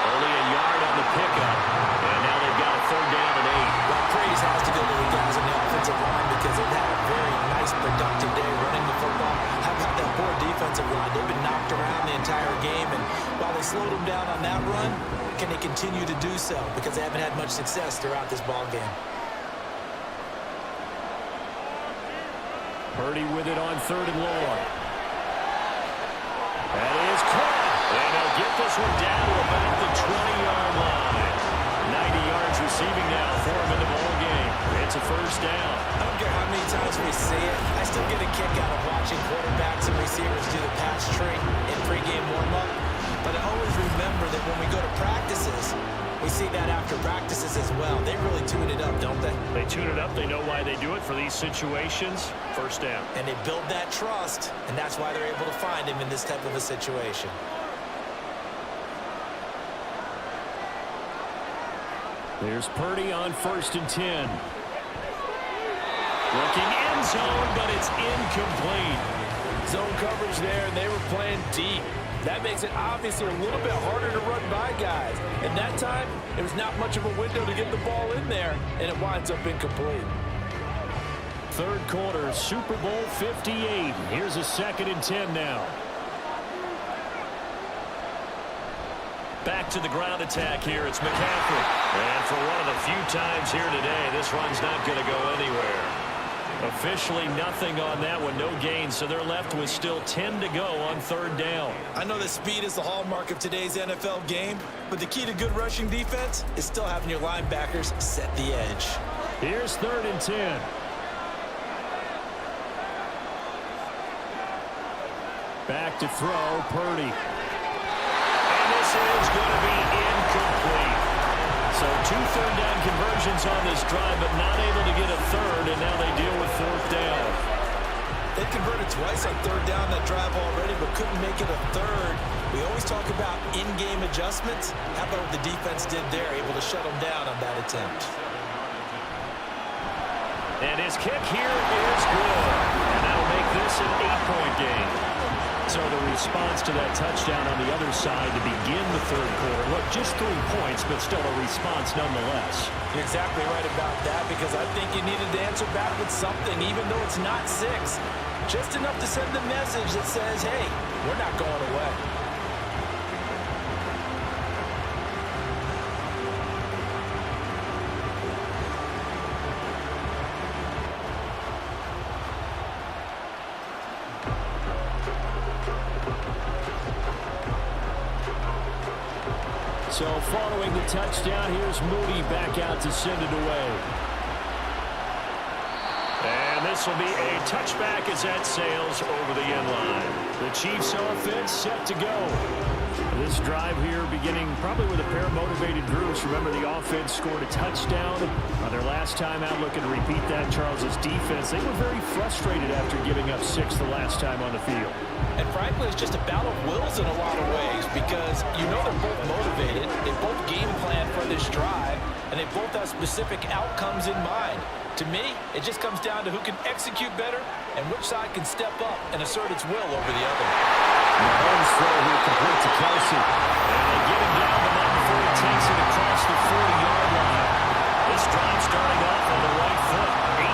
C: Only a yard on the pickup, and now they've got a 3rd down and 8.
E: Well, praise has to go to the guys on the offensive line because they've had a very nice, productive day running the football. How about that poor defensive line? They've been knocked around the entire game, and while they slowed them down on that run, can they continue to do so? Because they haven't had much success throughout this ball game.
C: Purdy with it on 3rd and long. That is caught. And they'll get this one down to about the 20-yard line. 90 yards receiving now for him in the ball game. It's a 1st down.
E: I don't care how many times we see it. I still get a kick out of watching quarterbacks and receivers do the pass tree in pregame warm-up. But I always remember that when we go to practices, we see that after practices as well. They really tune it up, don't they?
C: They tune it up. They know why they do it for these situations. 1st down.
E: And they build that trust, and that's why they're able to find him in this type of a situation.
C: There's Purdy on 1st and 10. Looking end zone, but it's incomplete.
D: Zone coverage there, and they were playing deep. That makes it obviously a little bit harder to run by guys. And that time, it was not much of a window to get the ball in there, and it winds up incomplete.
C: 3rd quarter, Super Bowl 58. Here's a 2nd and 10 now. Back to the ground attack here. It's McCaffrey. And for one of the few times here today, this run's not going to go anywhere. Officially nothing on that one, no gain, so they're left with still 10 to go on 3rd down.
E: I know that speed is the hallmark of today's NFL game, but the key to good rushing defense is still having your linebackers set the edge.
C: Here's 3rd and 10. Back to throw, Purdy. And this is going to be incomplete. So 2 3rd down conversions on this drive, but not able to get a 3rd, and now they deal with 4th down.
E: They converted twice on 3rd down that drive already, but couldn't make it a 3rd. We always talk about in-game adjustments. How about what the defense did there, able to shut them down on that attempt?
C: And his kick here is good. And that'll make this an 8-point game. So the response to that touchdown on the other side to begin the 3rd quarter. Look, just 3 points, but still a response nonetheless.
D: You're exactly right about that, because I think you needed to answer back with something, even though it's not 6. Just enough to send the message that says, hey, we're not going away.
C: So following the touchdown, here's Moody back out to send it away. And this will be a touchback as that sails over the end line. The Chiefs offense set to go. This drive here beginning probably with a pair of motivated groups. Remember, the offense scored a touchdown on their last time out. Looking to repeat that. Charles's defense, they were very frustrated after giving up 6 the last time on the field.
D: And frankly, it's just a battle of wills in a lot of ways because you know they're both motivated. They both game plan for this drive, and they both have specific outcomes in mind. To me, it just comes down to who can execute better and which side can step up and assert its will over the other.
C: Mahomes throw here complete to Kelsey. And they get him down the line before he takes it across the 40-yard line. This drive starting off on the right foot,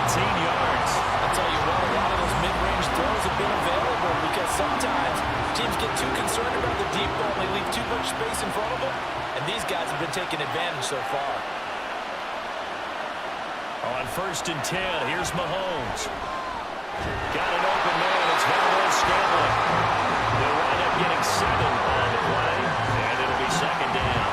C: 18 yards.
D: I'll tell you what, a lot of those mid-range throws have been available because sometimes teams get too concerned about the deep ball and they leave too much space in front of them. And these guys have been taking advantage so far.
C: On 1st and 10, here's Mahomes. Got an open man. It's Valdez-Scantling. They'll wind up getting 7 on the play, and it'll be 2nd down.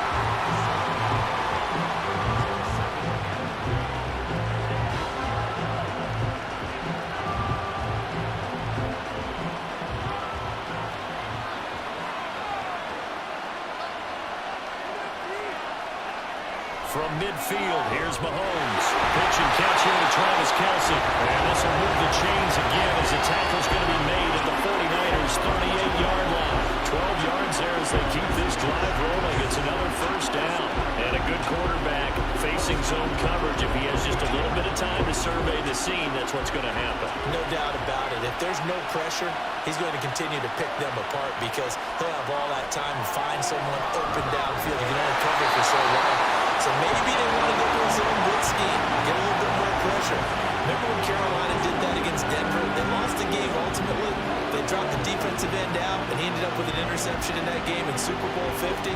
C: From midfield, here's Mahomes. Pitch and catch here to Travis Kelce. And this will move the chains again as the tackle's going to be made at the 49ers' 38-yard line. 12 yards there as they keep this drive rolling. It's another 1st down. And a good quarterback facing zone coverage. If he has just a little bit of time to survey the scene, that's what's going to happen.
D: No doubt about it. If there's no pressure, he's going to continue to pick them apart because he'll have all that time to find someone open downfield. He can only cover for so long. So maybe they want to go to his own blitz scheme, get a little bit more pressure. Remember when Carolina did that against Denver? They lost the game ultimately. They dropped the defensive end out, and he ended up with an interception in that game in Super Bowl 50.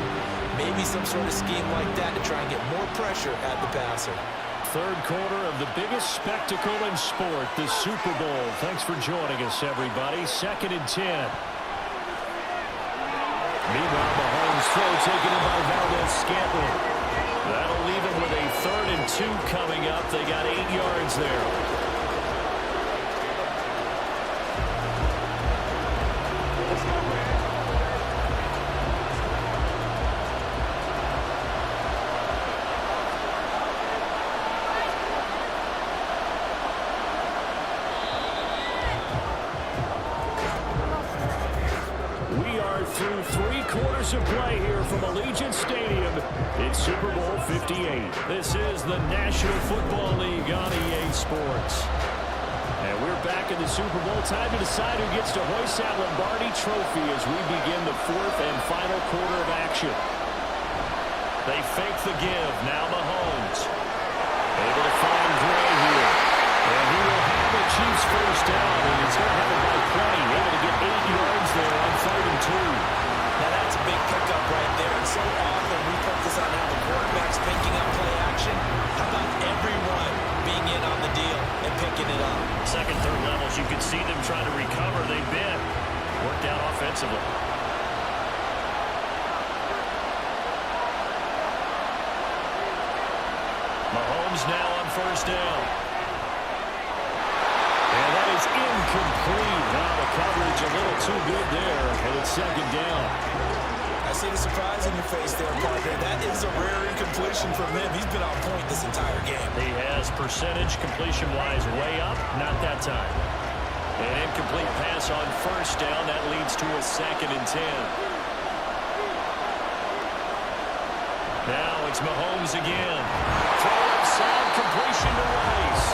D: Maybe some sort of scheme like that to try and get more pressure at the passer.
C: 3rd quarter of the biggest spectacle in sport, the Super Bowl. Thanks for joining us, everybody. 2nd and 10. Meanwhile, Mahomes throw taken in by Valdez-Scantling. That'll leave him with a 3rd and 2 coming up. They got 8 yards there. We are through 3 quarters of play here from Allegiant Stadium in Super Bowl 58. This is the National Football League on EA Sports. And we're back in the Super Bowl. Time to decide who gets to hoist that Lombardi Trophy as we begin the 4th and final quarter of action. They fake the give. Now Mahomes. Able to find Gray here. And he will have the Chiefs 1st down. And he's going to have it by 20. Able to get 8 yards there on 3rd and 2.
D: Now that's a big pickup right there. And so often we focus on how the quarterback's picking up play action. How about everyone being in on the deal and picking it up?
C: 2nd, 3rd levels, you can see them trying to recover. They've been worked out offensively. Mahomes now on 1st down. And that is incomplete. Now the coverage a little too good there, and it's 2nd down.
D: I see the surprise in your face there, partner. That is a rare incompletion from him. He's been on point this entire game.
C: He has percentage completion-wise way up. Not that time. An incomplete pass on 1st down. That leads to a 2nd and 10. Now it's Mahomes again. Throw inside, completion to Rice.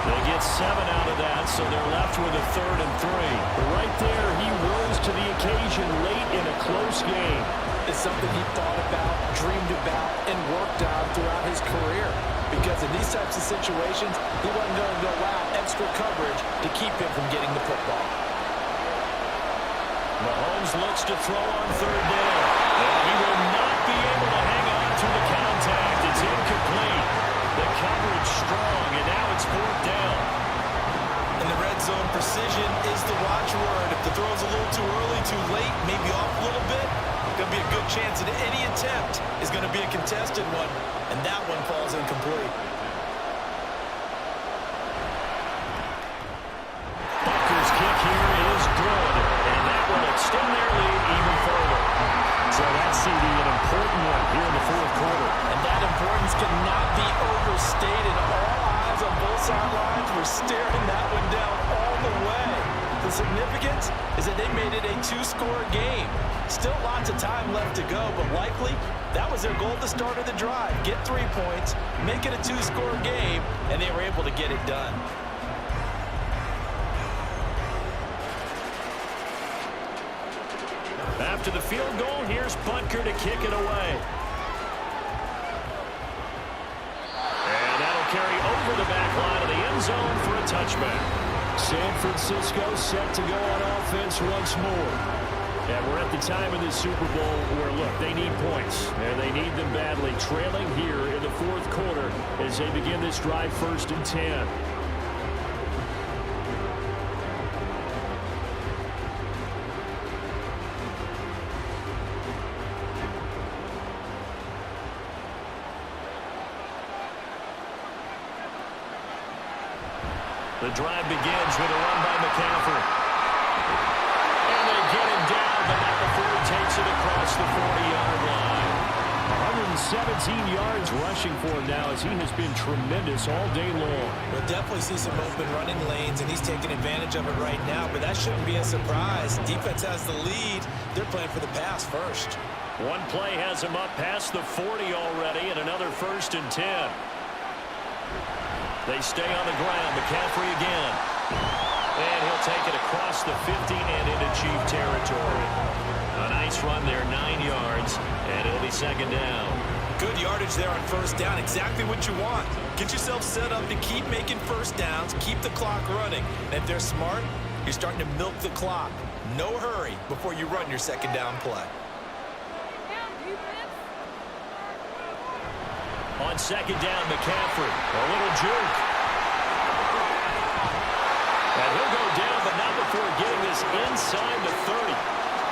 C: They get 7 out of that, so they're left with a 3rd and 3. But right there, he rose to the occasion late in a close game.
D: It's something he thought about, dreamed about, and worked on throughout his career. Because in these types of situations, he wasn't going to allow extra coverage to keep him from getting the football.
C: Mahomes looks to throw on 3rd down. And he will not be able to hang on to the contact. It's incomplete. The coverage strong, and now it's 4th down.
D: In the red zone, precision is the watchword. If the throw's a little too early, too late, maybe off a little bit, going to be a good chance that any attempt is
E: one falls incomplete.
C: Butker's kick here is good, and that will extend their lead even further. So that's CD, an important one here in the fourth quarter.
D: And that importance cannot be overstated. All eyes on both sidelines were staring that one down all the way. The significance is that they made it a two-score game. Still lots of time left to go, but likely that was their goal at the start of the drive. Get 3 points, make it a two-score game, and they were able to get it done.
C: After the field goal, here's Butker to kick it away. And that'll carry over the back line of the end zone for a touchback. San Francisco set to go on offense once more. And we're at the time of this Super Bowl where, look, they need points, and they need them badly. Trailing here in the fourth quarter as they begin this drive 1st and 10. The drive begins with a run by McCaffrey. And they get him down, but not before he takes it across the 40-yard line. 117 yards rushing for him now as he has been tremendous all day long.
E: We'll definitely see some open running lanes, and he's taking advantage of it right now, but that shouldn't be a surprise. Defense has the lead. They're playing for the pass first.
C: One play has him up past the 40 already, and another 1st and 10. They stay on the ground. McCaffrey again. And he'll take it across the 50 and into Chief territory. A nice run there, 9 yards, and it'll be 2nd down.
E: Good yardage there on 1st down. Exactly what you want. Get yourself set up to keep making 1st downs, keep the clock running. And if they're smart, you're starting to milk the clock. No hurry before you run your 2nd down play.
C: On 2nd down, McCaffrey. A little juke. And he'll go down, but not before getting this inside the 30.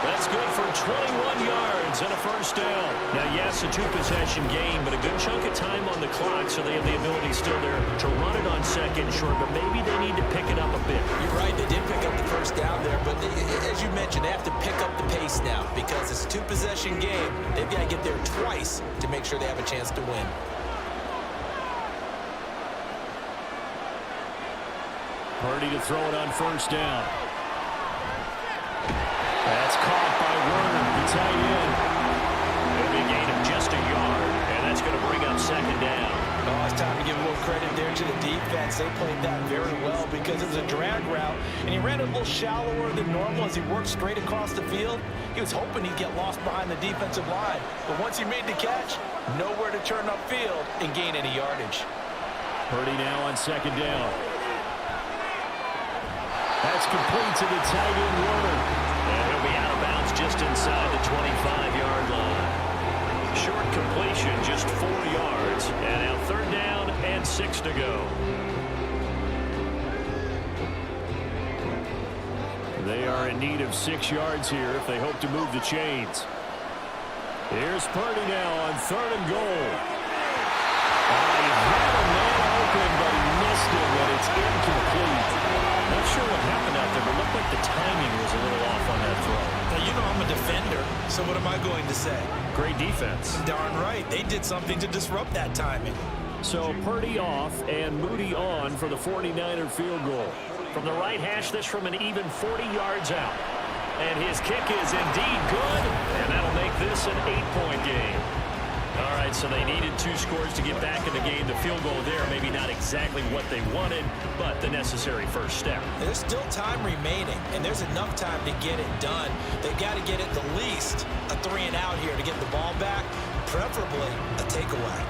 C: That's good for 21 yards and a 1st down. Now, yes, a 2-possession game, but a good chunk of time on the clock, so they have the ability still there to run it on 2nd and short, but maybe they need to pick it up a bit.
E: You're right, they did pick up the 1st down there, but as you mentioned, they have to pick up the pace now because it's a 2-possession game. They've got to get there twice to make sure they have a chance to win.
C: Purdy to throw it on 1st down. That's caught by Werner, the tight end. It'll be a gain of just a yard, and that's going to bring up 2nd down.
D: Oh, it's time to give a little credit there to the defense. They played that very well because it was a drag route, and he ran it a little shallower than normal as he worked straight across the field. He was hoping he'd get lost behind the defensive line, but once he made the catch, nowhere to turn upfield and gain any yardage.
C: Purdy now on 2nd down. That's complete to the tight end, Werner. And he'll be out of bounds just inside the 25-yard line. Short completion, just 4 yards. And now 3rd down and 6 to go. They are in need of 6 yards here if they hope to move the chains. Here's Purdy now on 3rd and goal. He had a man open, but he missed him, and it's incomplete. Not sure what happened out there, but it looked like the timing was a little off on that throw.
E: Now, you know I'm a defender, so what am I going to say?
C: Great defense.
E: Darn right. They did something to disrupt that timing.
C: So Purdy off and Moody on for the 49er field goal. From the right hash, this from an even 40 yards out. And his kick is indeed good, and that'll make this an 8-point game. All right, so they needed 2 scores to get back in the game. The field goal there, maybe not exactly what they wanted, but the necessary first step.
E: There's still time remaining, and there's enough time to get it done. They've got to get at the least a 3-and-out here to get the ball back, preferably a takeaway.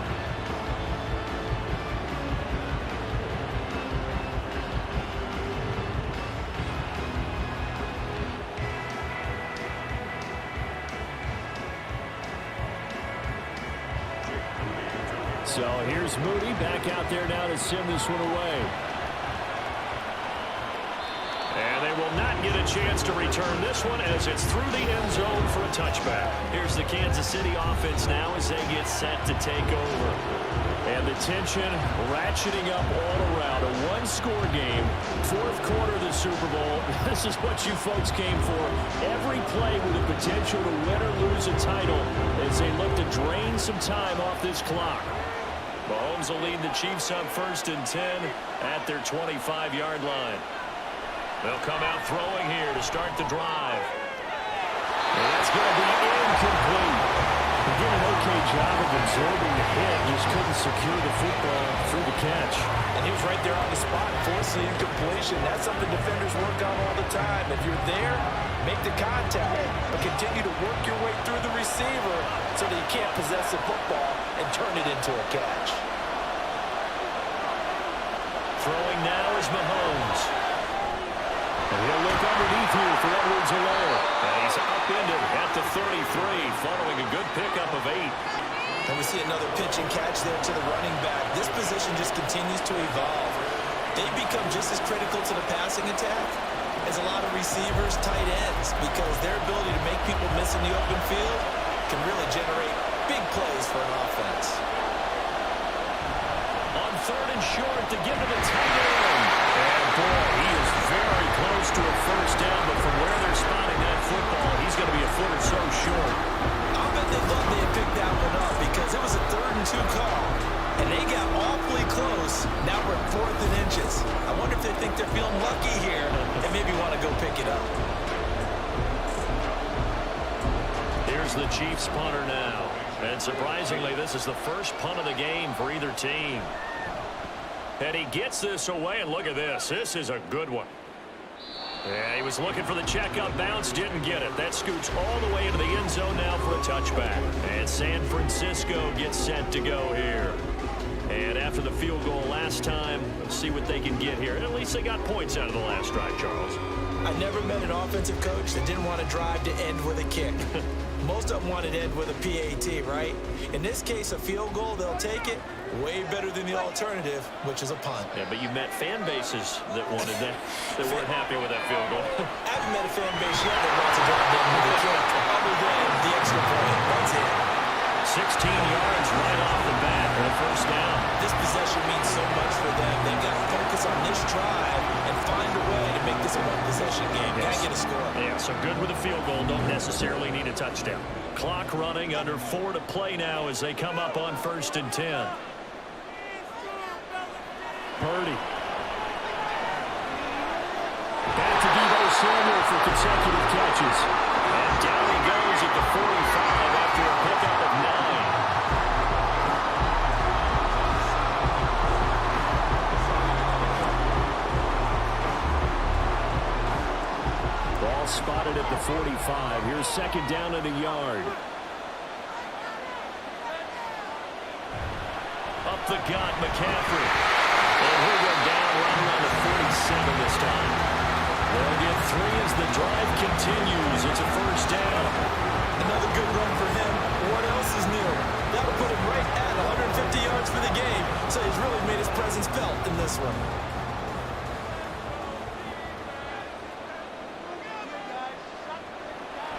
C: So here's Moody back out there now to send this one away. And they will not get a chance to return this one as it's through the end zone for a touchback. Here's the Kansas City offense now as they get set to take over. And the tension ratcheting up all around. A one-score game, fourth quarter of the Super Bowl. This is what you folks came for. Every play with the potential to win or lose a title as they look to drain some time off this clock. Mahomes will lead the Chiefs up 1st and 10 at their 25-yard line. They'll come out throwing here to start the drive. And that's going to be incomplete. He did an okay job of absorbing the hit, just couldn't secure the football through the catch.
D: And he was right there on the spot, forcing the incompletion. That's something defenders work on all the time. If you're there, make the contact, but continue to work your way through the receiver so that you can't possess the football and turn it into a catch.
C: Throwing now is Mahomes. And he'll look underneath here for Edwards-Helaire. And he's upended at the 33, following a good pickup of 8.
E: And we see another pitch and catch there to the running back. This position just continues to evolve. They become just as critical to the passing attack as a lot of receivers, tight ends, because their ability to make people miss in the open field can really generate big plays for an offense.
C: On 3rd and short to give to the tight end. And boy, he is very close to a first down, but from where they're spotting that football, he's going to be a foot or so short.
E: I bet they thought they had picked that one up because it was a 3rd and 2 call, and they got awfully close. Now we're at 4th and inches. I wonder if they think they're feeling lucky here and maybe want to go pick it up.
C: Here's the Chiefs punter now. And surprisingly, this is the first punt of the game for either team. And he gets this away, and look at this. This is a good one. Yeah, he was looking for the checkup bounce, didn't get it. That scoots all the way into the end zone now for a touchback. And San Francisco gets set to go here. And after the field goal last time, let's see what they can get here. At least they got points out of the last drive, Charles.
E: I never met an offensive coach that didn't want to drive to end with a kick. Most of them want to end with a PAT, right? In this case, a field goal, they'll take it. Way better than the alternative, which is a punt.
C: Yeah, but you met fan bases that wanted that, that weren't happy with that field goal.
E: I haven't met a fan base yet that wants to drive in with a kick, other than the extra point. That's it.
C: 16 yards right off the bat for a first down.
E: This possession means so much for them. They've got to focus on this drive and find a way to make this a one-possession game. Yes. Gotta get a score.
C: Yeah, so good with a field goal. Don't necessarily need a touchdown. Clock running, under 4 to play now as they come up on 1st and 10. Purdy. Back to Deebo Samuel for consecutive catches. And down he goes at the 45 after a pickup of 9. Ball spotted at the 45. Here's 2nd down and a yard. Up the gut, McCaffrey. And he'll go down right around the 47 this time. They'll get 3 as the drive continues. It's a first down.
E: Another good run for him. What else is new? That'll put him right at 150 yards for the game. So he's really made his presence felt in this one.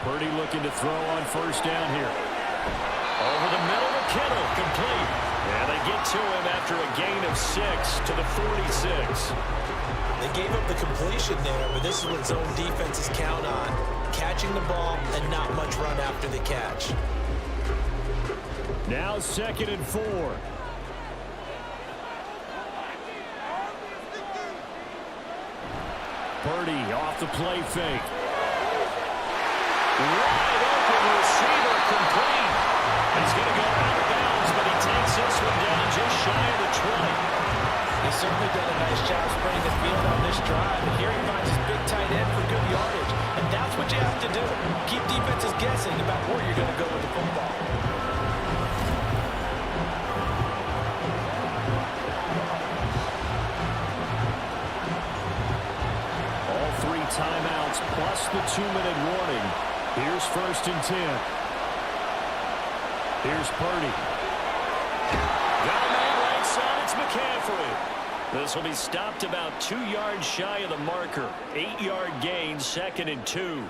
C: Purdy looking to throw on first down here. Over the middle to Kittle, complete. And they get to him after a gain of 6 to the 46.
E: They gave up the completion there, but this is what zone defenses count on. Catching the ball and not much run after the catch.
C: Now 2nd and 4. Purdy off the play fake. Wide open receiver, complete. He's going to go out of bounds, but he takes this one down just shy of the 20.
E: He's certainly done a nice job spreading the field on this drive, and here he finds his big tight end for good yardage. And that's what you have to do. Keep defenses guessing about where you're going to go with the football.
C: All 3 timeouts plus the 2-minute warning. Here's 1st and 10. Here's Purdy. Got a man right side. It's McCaffrey. This will be stopped about 2 yards shy of the marker. 8-yard gain, 2nd and 2.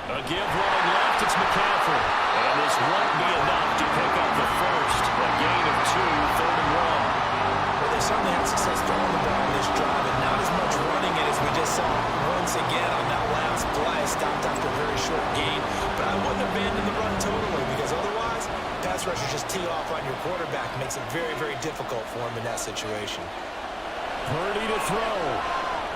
C: A give running left, it's McCaffrey. And this won't be enough to pick up the first. A gain of 2, 3rd and 1.
E: Well, they certainly had success throwing the ball in this drive, and not as much running it as we just saw once again on that last play. Stopped after a very short gain, but I wouldn't abandon the run totally, because otherwise, pass rushers just tee off on your quarterback. Makes it very, very difficult for him in that situation.
C: Purdy to throw.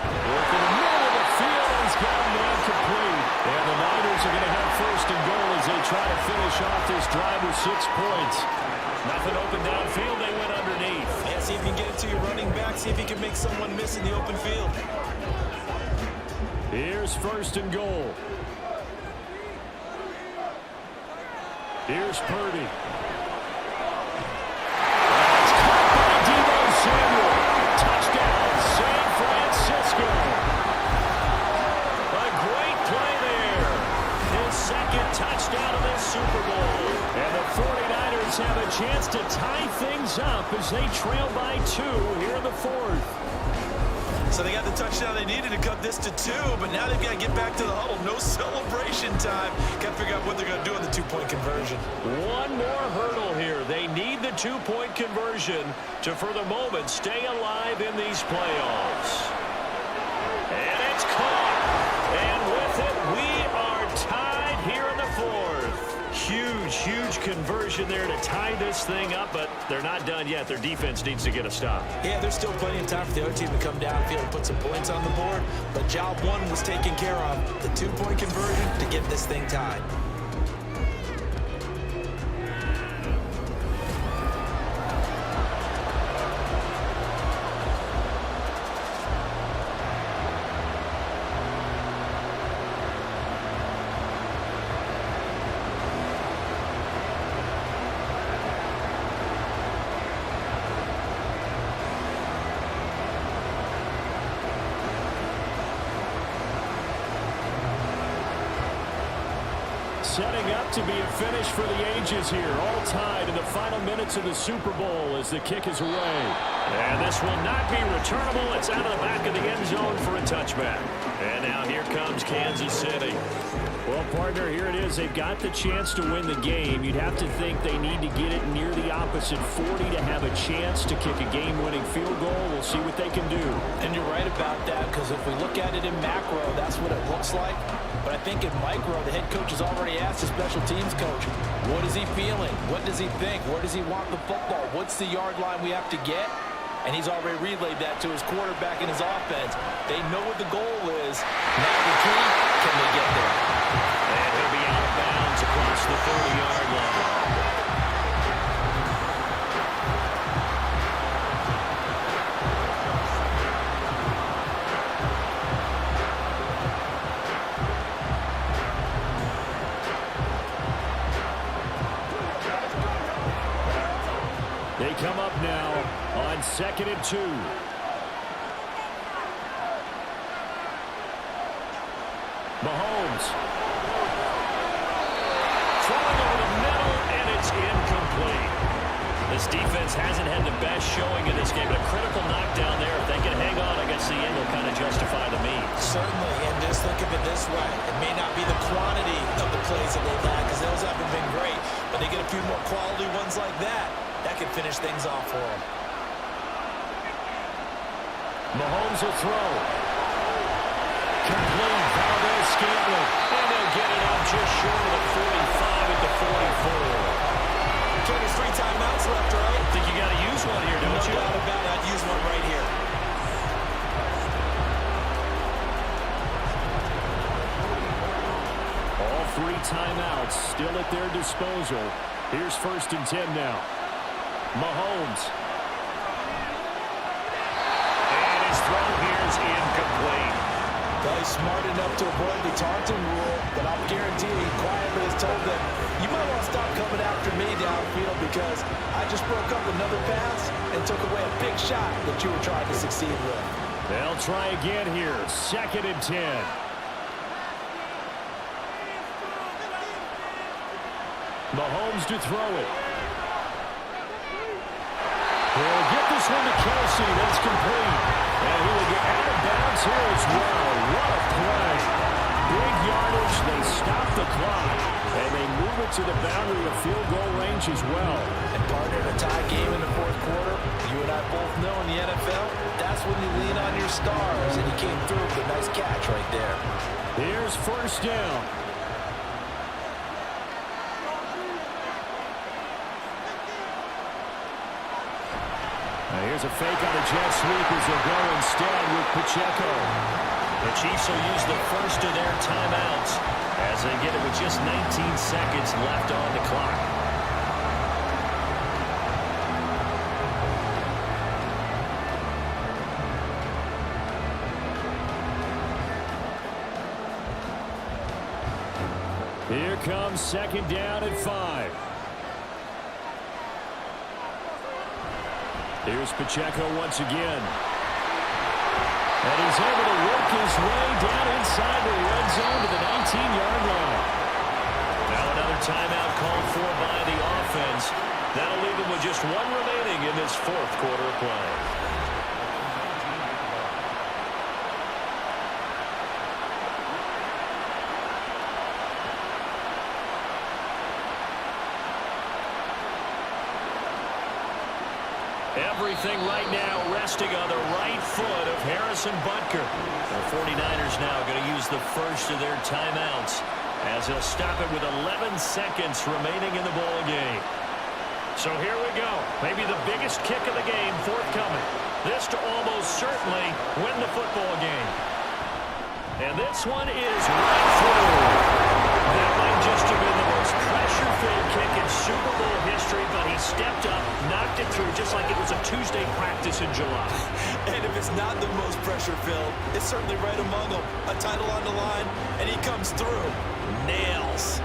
C: Working the middle of the field, he's got him incomplete. And the Niners are going to have 1st and goal as they try to finish off this drive with 6 points. Nothing open downfield, they went underneath.
E: Yeah, see if you can get it to your running back. See if you can make someone miss in the open field.
C: Here's 1st and goal. Here's Purdy. It's caught by Deebo Samuel. Touchdown, San Francisco. A great play there. His 2nd touchdown of this Super Bowl. And the 49ers have a chance to tie things up as they trail by 2 here in the 4th.
E: So they got the touchdown they needed to cut this to 2, but now they've got to get back to the huddle. No celebration time. Got to figure out what they're going to do on the 2-point conversion.
C: One more hurdle here. They need the 2-point conversion to, for the moment, stay alive in these playoffs. And it's caught. And with it, we are tied here in the 4th. Huge, huge conversion there to tie this thing up, but they're not done yet. Their defense needs to get a stop.
E: Yeah, there's still plenty of time for the other team to come downfield and put some points on the board, but job 1 was taken care of. The 2-point conversion to get this thing tied.
C: Setting up to be a finish for the ages here. All tied in the final minutes of the Super Bowl as the kick is away. And this will not be returnable. It's out of the back of the end zone for a touchback. And now here comes Kansas City. Well, partner, here it is. They've got the chance to win the game. You'd have to think they need to get it near the opposite 40 to have a chance to kick a game-winning field goal. We'll see what they can do.
D: And you're right about that, because if we look at it in macro, that's what it looks like. But I think in micro, the head coach has already asked the special teams coach, what is he feeling? What does he think? Where does he want the football? What's the yard line we have to get? And he's already relayed that to his quarterback and his offense. They know what the goal is. Now the key, can they get there?
C: And he'll be out of bounds across the 30-yard line. They come up now on 2nd and 2. Mahomes. Throwing over the middle, and it's incomplete. This defense hasn't had the best showing in this game, but a critical knockdown there. If they can hang on, I guess the end will kind of justify the means.
E: Certainly, and just think of it this way. It may not be the quantity of the plays that they've had, because those haven't been great, but they get a few more quality ones like that. That could finish things off for them.
C: Mahomes will throw. Complete. Valdez-Scantling. And they'll get it up just short of the 45 at the 44.
E: So there's 3 timeouts left, right?
C: I think you got to use one here, don't you?
E: No doubt about it. I'd use one right here.
C: All 3 timeouts still at their disposal. Here's 1st and 10 now. Mahomes. And his throw here is incomplete.
D: Well, he's smart enough to avoid the taunting rule, but I'll guarantee he quietly has told them, you might want to stop coming after me downfield because I just broke up another pass and took away a big shot that you were trying to succeed with.
C: They'll try again here. 2nd and 10. Mahomes to throw it. He'll get this one to Kelsey. That's complete. And he will get out of bounds here as well. What a play. Big yardage. They stop to the boundary of field goal range as well.
D: And partner, in a tie game in the fourth quarter, you and I both know in the NFL, that's when you lean on your stars, and he came through with a nice catch right there.
C: Here's first down. Now here's a fake on a jet sweep as they'll go instead with Pacheco.
G: The Chiefs will use the first of their timeouts as they get it with just 19 seconds left on the clock.
C: Here comes second down at 5. Here's Pacheco once again. And he's able to work his way down inside the red zone to the 19-yard line.
G: Now another timeout called for by the offense. That'll leave them with just one remaining in this fourth quarter of play.
C: Everything right now resting on the right foot of Harrison Butker.
G: The 49ers now going to use the first of their timeouts as they'll stop it with 11 seconds remaining in the ball game.
C: So here we go. Maybe the biggest kick of the game forthcoming. This to almost certainly win the football game. And this one is right through. That might just have been the most pressure-filled kick in Super Bowl history, but he stepped up, knocked it through just like it was a Tuesday practice in July.
E: And if it's not the most pressure-filled, it's certainly right among them. A title on the line, and he comes through. Nails.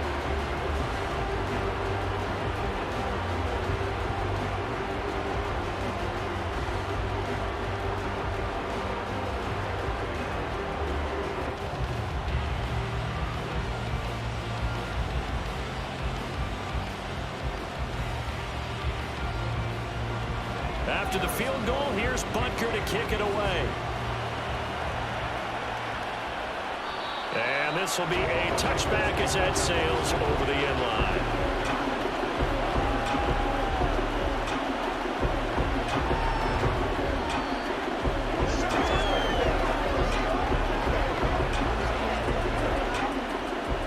C: After the field goal, here's Butker to kick it away. And this will be a touchback as that sails over the end line.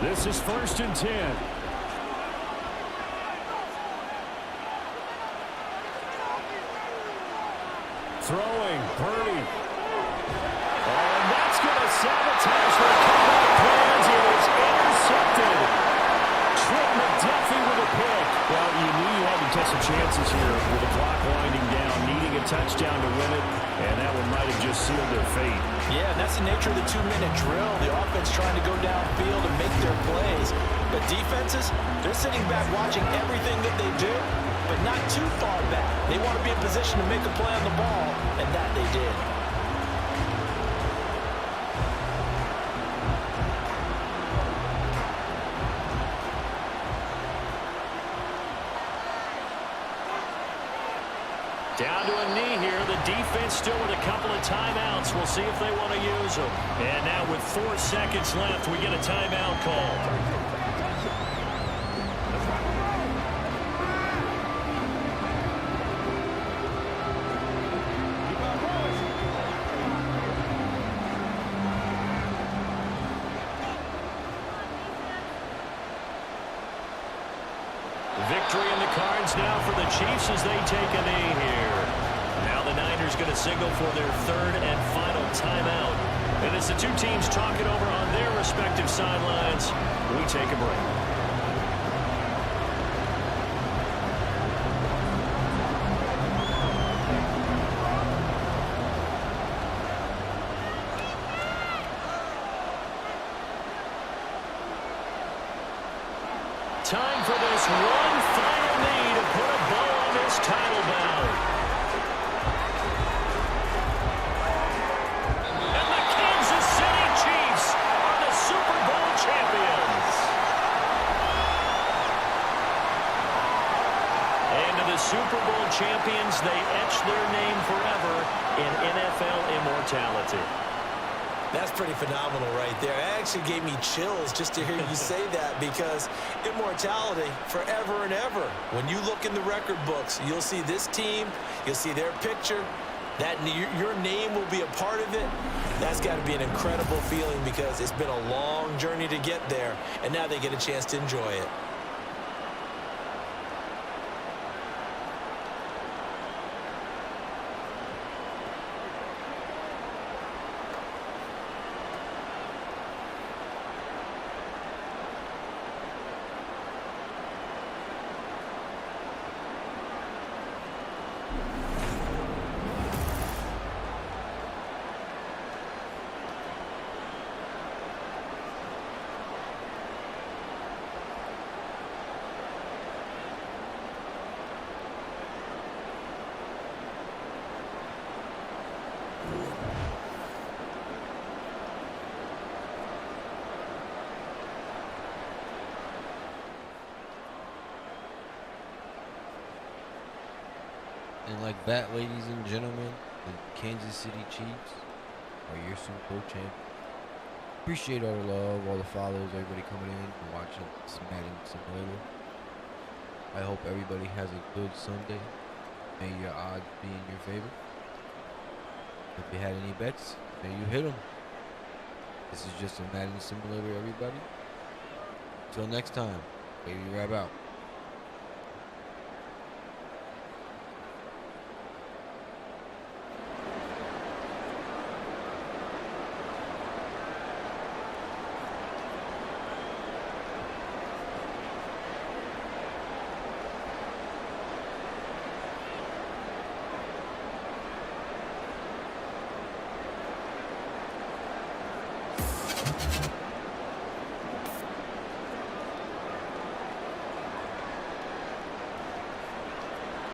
C: This is 1st and 10. Throwing, Purdy. And that's going to sabotage their comeback plans. It is intercepted. Trent McDuffie with a pick. Well, you knew you had to take some chances here with the clock winding down, needing a touchdown to win it, and that one might have just sealed their fate.
D: Yeah, and that's the nature of the 2-minute drill. The offense trying to go downfield and make their plays. But defenses, they're sitting back watching everything that they do, but not too far back. They want to be in position to make a play on the ball, and that they did.
C: Down to a knee here. The defense still with a couple of timeouts. We'll see if they want to use them. And now with 4 seconds left, we get a timeout call. Victory in the cards now for the Chiefs as they take a knee here. Now the Niners going to signal for their 3rd and final timeout. And as the two teams talk it over on their respective sidelines, we take a break. Time for this one final knee to put a bow on this title bout. And the Kansas City Chiefs are the Super Bowl champions. And to the Super Bowl champions, they etch their name forever in NFL immortality.
E: That's pretty phenomenal right there. It actually gave me chills just to hear you say that, because immortality forever and ever. When you look in the record books, you'll see this team, you'll see their picture, that your name will be a part of it. That's got to be an incredible feeling, because it's been a long journey to get there, and now they get a chance to enjoy it.
H: And like that, ladies and gentlemen, the Kansas City Chiefs are your Super Bowl champions. Appreciate all the love, all the follows, everybody coming in and watching this Madden Simulator. I hope everybody has a good Sunday. May your odds be in your favor. If you had any bets, may you hit them. This is just a Madden Simulator, everybody. Until next time, Wavy Rab out.